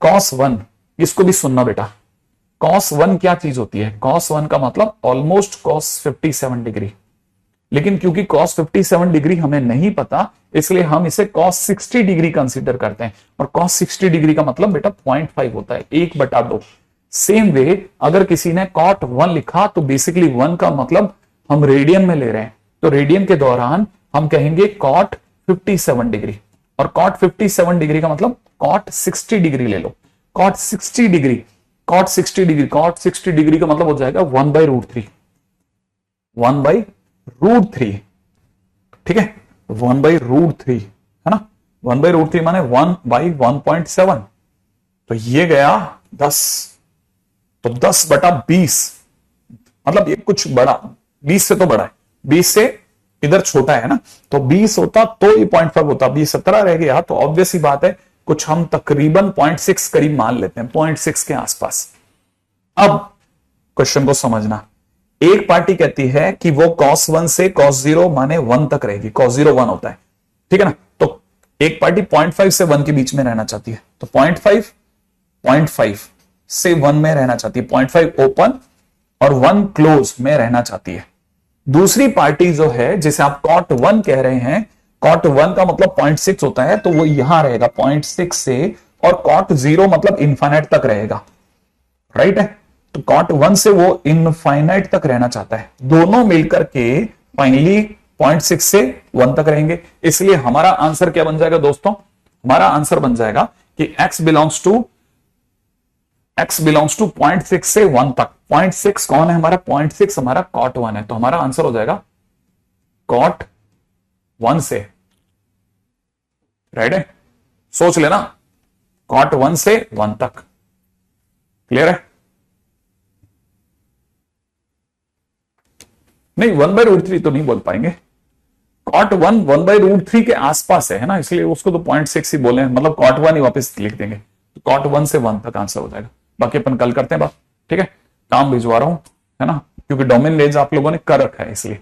cos 1 इसको भी सुनना बेटा। cos 1 क्या चीज होती है? cos 1 का मतलब ऑलमोस्ट cos 57 डिग्री, लेकिन क्योंकि cos 57 डिग्री हमें नहीं पता इसलिए हम इसे cos 60 डिग्री कंसीडर करते हैं। और cos 60 डिग्री का मतलब बेटा 0.5 होता है, 1/2। सेम वे अगर किसी ने cot 1 लिखा तो बेसिकली 1 का मतलब हम रेडियन में ले रहे हैं, तो रेडियन के दौरान हम कहेंगे cot 57 डिग्री। और cot 57 डिग्री का मतलब cot 60 डिग्री ले लो। cot 60 degree, cot 60 degree, cot 60 degree का मतलब हो जाएगा 1/√3, 1/√3, ठीक है, 1/√3 है ना। 1/√3 माने 1/1.7। तो ये गया 10, तो 10/20 मतलब ये कुछ बड़ा, 20 से तो बड़ा है, 20 से इधर छोटा है ना। तो 20 होता तो ये 0.5 होता, 20 17 रह गया तो ऑब्वियस ही बात है कुछ हम तकरीबन 0.6 करीब मान लेते हैं, 0.6 के आसपास। अब क्वेश्चन को समझना। एक पार्टी कहती है कि वो cos 1 से cos 0 माने 1 तक रहेगी, cos 0 1 होता है, ठीक है ना। तो एक पार्टी 0.5 से 1 के बीच में रहना चाहती है, तो 0.5 से 1 में रहना चाहती है, 0.5 ओपन और 1 क्लोज में रहना चाहती है। दूसरी पार्टी जो है जिसे आप cot 1 कह रहे हैं, cot 1 का मतलब 0.6 होता है तो वो यहां रहेगा 0.6 से, और cot 0 मतलब इनफाइनाइट तक रहेगा, राइट है। तो cot 1 से वो इनफाइनाइट तक रहना चाहता है, दोनों मिलकर के फाइनली 0.6 से 1 तक रहेंगे। इसलिए हमारा आंसर क्या बन जाएगा दोस्तों? हमारा आंसर बन जाएगा कि x belongs to x belongs to 0.6 से 1 तक। 0.6 कौन है हमारा? 0.6 हमारा कॉट 1 है, तो हमारा आंसर हो जाएगा कॉट 1 से। राइट है, सोच लेना, कॉट 1 से 1 तक। क्लियर है? नहीं, 1/√3 तो नहीं बोल पाएंगे। कॉट 1 1/√3 के आसपास है ना, इसलिए उसको तो 0.6 ही बोले, मतलब कॉट 1 ही वापस लिख देंगे। तो कॉट 1 से 1 तक आंसर हो जाएगा। बाकी अपन कल करते हैं बात, ठीक है? काम भिजवा रहा हूं, है ना, क्योंकि डोमेन रेंज आप लोगों ने कर रखा है इसलिए।